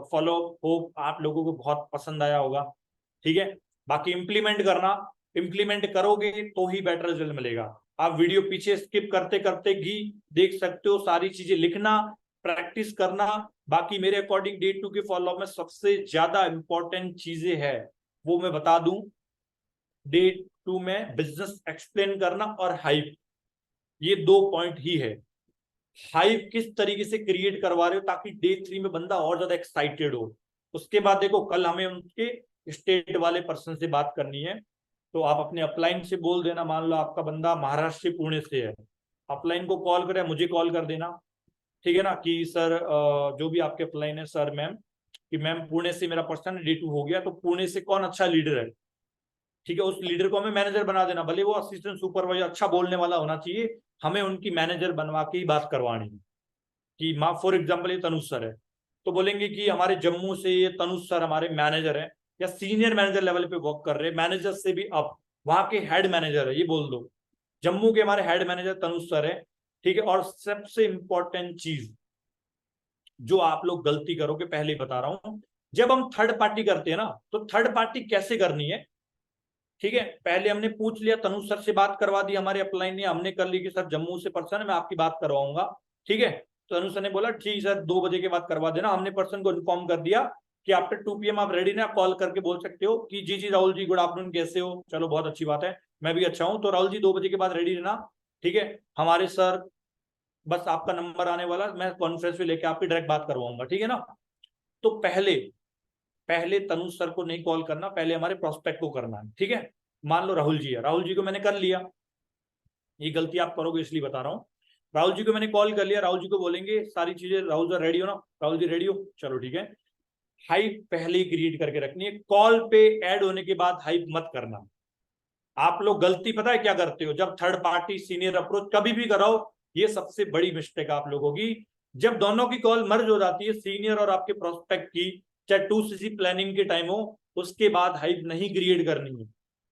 फॉलो, होप आप लोगों को बहुत पसंद आया होगा, ठीक है। बाकी इम्प्लीमेंट करना, इम्प्लीमेंट करोगे तो ही बेटर रिजल्ट मिलेगा। आप वीडियो पीछे स्किप करते करते ही देख सकते हो, सारी चीजें लिखना, प्रैक्टिस करना। बाकी मेरे अकॉर्डिंग D2 के फॉलो में सबसे ज्यादा इंपॉर्टेंट चीजें है वो मैं बता दूं। D2 में बिजनेस एक्सप्लेन करना और हाइप, ये 2 पॉइंट ही है। हाइप किस तरीके से क्रिएट करवा रहे हो ताकि D3 में बंदा और ज्यादा एक्साइटेड हो। उसके बाद देखो कल हमें उनके स्टेट वाले पर्सन से बात करनी है, तो आप अपने अपलाइन से बोल देना, मान लो आपका बंदा महाराष्ट्र पुणे से है, अपलाइन को कॉल करे, मुझे कॉल कर देना, ठीक है ना, कि सर जो भी आपके अपलाइन है सर मैम, कि मैम पुणे से मेरा पर्सन D2 हो गया, तो पुणे से कौन अच्छा लीडर है, ठीक है, उस लीडर को हमें मैनेजर बना देना, भले वो असिस्टेंट सुपरवाइजर अच्छा बोलने वाला होना चाहिए, हमें उनकी मैनेजर बनवा के ही बात करवानी है। कि माँ फॉर एग्जाम्पल ये तनुज सर है, तो बोलेंगे कि हमारे जम्मू से ये तनुज सर हमारे मैनेजर है, या सीनियर मैनेजर लेवल पे वर्क कर रहे हैं, मैनेजर से भी अप, वहां के हेड मैनेजर है, ये बोल दो जम्मू के हमारे हेड मैनेजर तनुज सर है, ठीक है। और सबसे इंपॉर्टेंट चीज जो आप लोग गलती करोगे, पहले ही बता रहा हूं, जब हम थर्ड पार्टी करते हैं ना, तो थर्ड पार्टी कैसे करनी है, ठीक है। पहले हमने पूछ लिया, तनुज सर से बात करवा दी, हमारे अपलाइन ने, हमने कर ली कि सर जम्मू से पर्सन है, मैं आपकी बात करवाऊंगा, ठीक है। तो तनुज सर ने बोला ठीक सर 2 बजे के बाद करवा देना, हमने पर्सन को इन्फॉर्म कर दिया कि आफ्टर 2 PM आप रेडी ना, कॉल करके बोल सकते हो कि जी जी राहुल जी गुड आफ्टरनून, कैसे हो, चलो बहुत अच्छी बात है, मैं भी अच्छा हूँ, तो राहुल जी 2 बजे के बाद रेडी रहना, ठीक है। हमारे सर, बस आपका नंबर आने वाला, मैं कॉन्फ्रेंस में लेके आपकी डायरेक्ट बात करवाऊंगा, ठीक है ना। तो पहले पहले तनुज सर को नहीं कॉल करना, पहले हमारे प्रोस्पेक्ट को करना है, ठीक है। मान लो राहुल जी है, राहुल जी को मैंने कर लिया, ये गलती आप करोगे इसलिए बता रहा हूँ। राहुल जी को मैंने कॉल कर लिया, राहुल जी को बोलेंगे सारी चीजें, राहुल सर रेडी हो ना, राहुल जी रेडी हो, चलो ठीक है। हाइप पहले ही क्रिएट करके रखनी है, कॉल पे ऐड होने के बाद हाइप मत करना। आप लोग गलती पता है क्या करते हो, जब थर्ड पार्टी सीनियर अप्रोच कभी भी कराओ, ये सबसे बड़ी मिस्टेक आप लोगों की, जब दोनों की कॉल मर्ज हो जाती है, सीनियर और आपके प्रोस्पेक्ट की, चाहे 2CC प्लानिंग के टाइम हो, उसके बाद हाइप नहीं क्रिएट करनी है,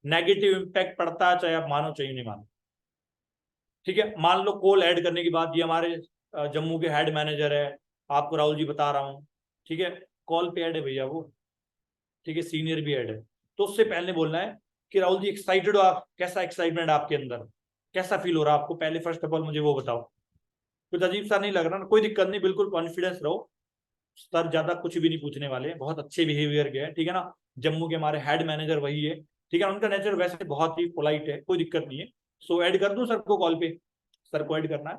नेगेटिव इंपैक्ट पड़ता है, चाहे आप मानो चाहे नहीं मानो, ठीक है। मान लो कॉल ऐड करने के बाद, ये हमारे जम्मू के हेड मैनेजर है, आपको राहुल जी बता रहा हूँ, ठीक है, कॉल पे ऐड है भैया वो, ठीक है, सीनियर भी ऐड है, तो उससे पहले बोलना है कि राहुल जी एक्साइटेड हो आप, कैसा एक्साइटमेंट आपके अंदर, कैसा फील हो रहा है आपको, पहले फर्स्ट ऑफ ऑल मुझे वो बताओ। कुछ अजीब सा नहीं लग रहा ना, कोई दिक्कत नहीं, बिल्कुल कॉन्फिडेंस रहो, सर ज्यादा कुछ भी नहीं पूछने वाले, बहुत अच्छे बिहेवियर के हैं, ठीक है ना। जम्मू के हमारे हेड मैनेजर वही है, ठीक है, उनका नेचर वैसे बहुत ही पोलाइट है, कोई दिक्कत नहीं है। सो ऐड कर दूं सर को कॉल पे, सर को ऐड करना है,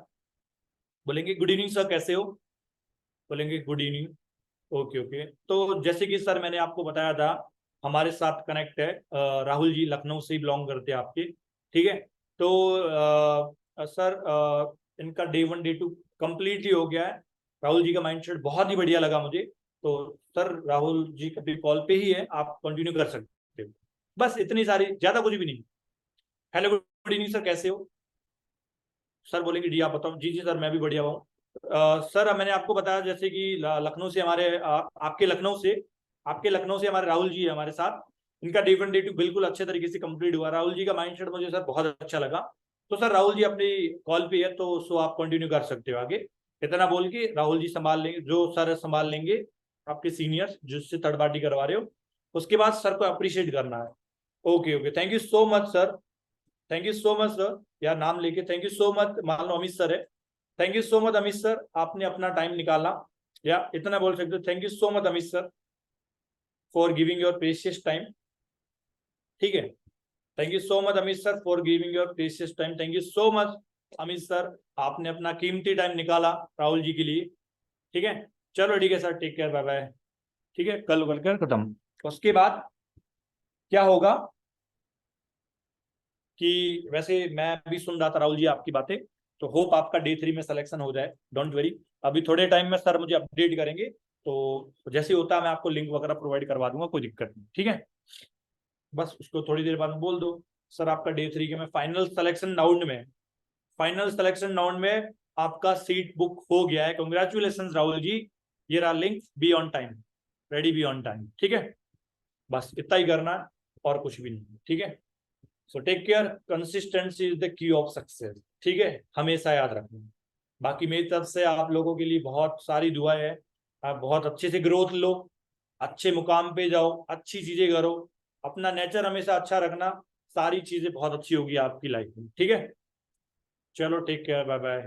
बोलेंगे गुड इवनिंग सर कैसे हो, बोलेंगे गुड इवनिंग, ओके ओके। तो जैसे कि सर मैंने आपको बताया था, हमारे साथ कनेक्ट है राहुल जी, लखनऊ से ही बिलोंग करते हैं आपके, ठीक है। तो सर इनका Day 1 Day 2 कंप्लीटली हो गया है, राहुल जी का माइंडसेट बहुत ही बढ़िया लगा मुझे, तो सर राहुल जी कभी कॉल पे ही है, आप कंटिन्यू कर सकते हो, बस इतनी सारी, ज्यादा कुछ भी नहीं। हेलो गुड इवनिंग सर कैसे हो, सर बोलेंगे जी आप बताओ, जी जी सर मैं भी बढ़िया हूँ। सर मैंने आपको बताया जैसे कि लखनऊ से हमारे आपके लखनऊ से हमारे राहुल जी है हमारे साथ, इनका Day 1 Day 2 बिल्कुल अच्छे तरीके से कंप्लीट हुआ, राहुल जी का माइंडसेट मुझे सर बहुत अच्छा लगा। तो सर राहुल जी अपनी कॉल पे है, तो सो आप कंटिन्यू कर सकते हो आगे, इतना बोल के राहुल जी संभाल लेंगे, जो सर संभाल लेंगे आपके सीनियर्स जिससे थर्ड पार्टी करवा रहे हो, उसके बाद सर को अप्रिशिएट करना है। Okay okay, thank you so much sir, thank you so much sir, यार नाम लेके थैंक यू सो मच, मान लो अमित सर है, thank you so much Amit sir, आपने अपना टाइम निकाला, या इतना बोल सकते हो, thank you so much Amit sir for giving your precious time, ठीक है। Thank you so much Amit sir for giving your precious time, thank you so much Amit sir, आपने अपना कीमती टाइम निकाला राहुल जी के लिए, ठीक है। चलो ठीक है sir, take care, bye bye, ठीक है, कल कर खत्म। उसके बाद क्या होगा कि वैसे मैं भी सुन रहा था राहुल जी आपकी बातें, तो होप आपका Day 3 में सिलेक्शन हो जाए, डोंट वरी, अभी थोड़े टाइम में सर मुझे अपडेट करेंगे, तो जैसे होता है मैं आपको लिंक वगैरह प्रोवाइड करवा दूंगा, कोई दिक्कत नहीं, ठीक है। बस उसको थोड़ी देर बाद में बोल दो सर आपका डे 3 के में फाइनल सिलेक्शन राउंड में, फाइनल सिलेक्शन राउंड में आपका सीट बुक हो गया है, कंग्रेचुलेशन राहुल जी, ये रहा link, be on time, ready be on time, ठीक है। बस इतना ही करना है और कुछ भी नहीं, ठीक है। So take care, consistency is the key of success, ठीक है, हमेशा याद रखना। बाकी मेरी तरफ से आप लोगों के लिए बहुत सारी दुआएं है, आप बहुत अच्छे से ग्रोथ लो, अच्छे मुकाम पे जाओ, अच्छी चीजें करो, अपना नेचर हमेशा अच्छा रखना, सारी चीजें बहुत अच्छी होगी आपकी लाइफ में, ठीक है। चलो टेक केयर, बाय बाय।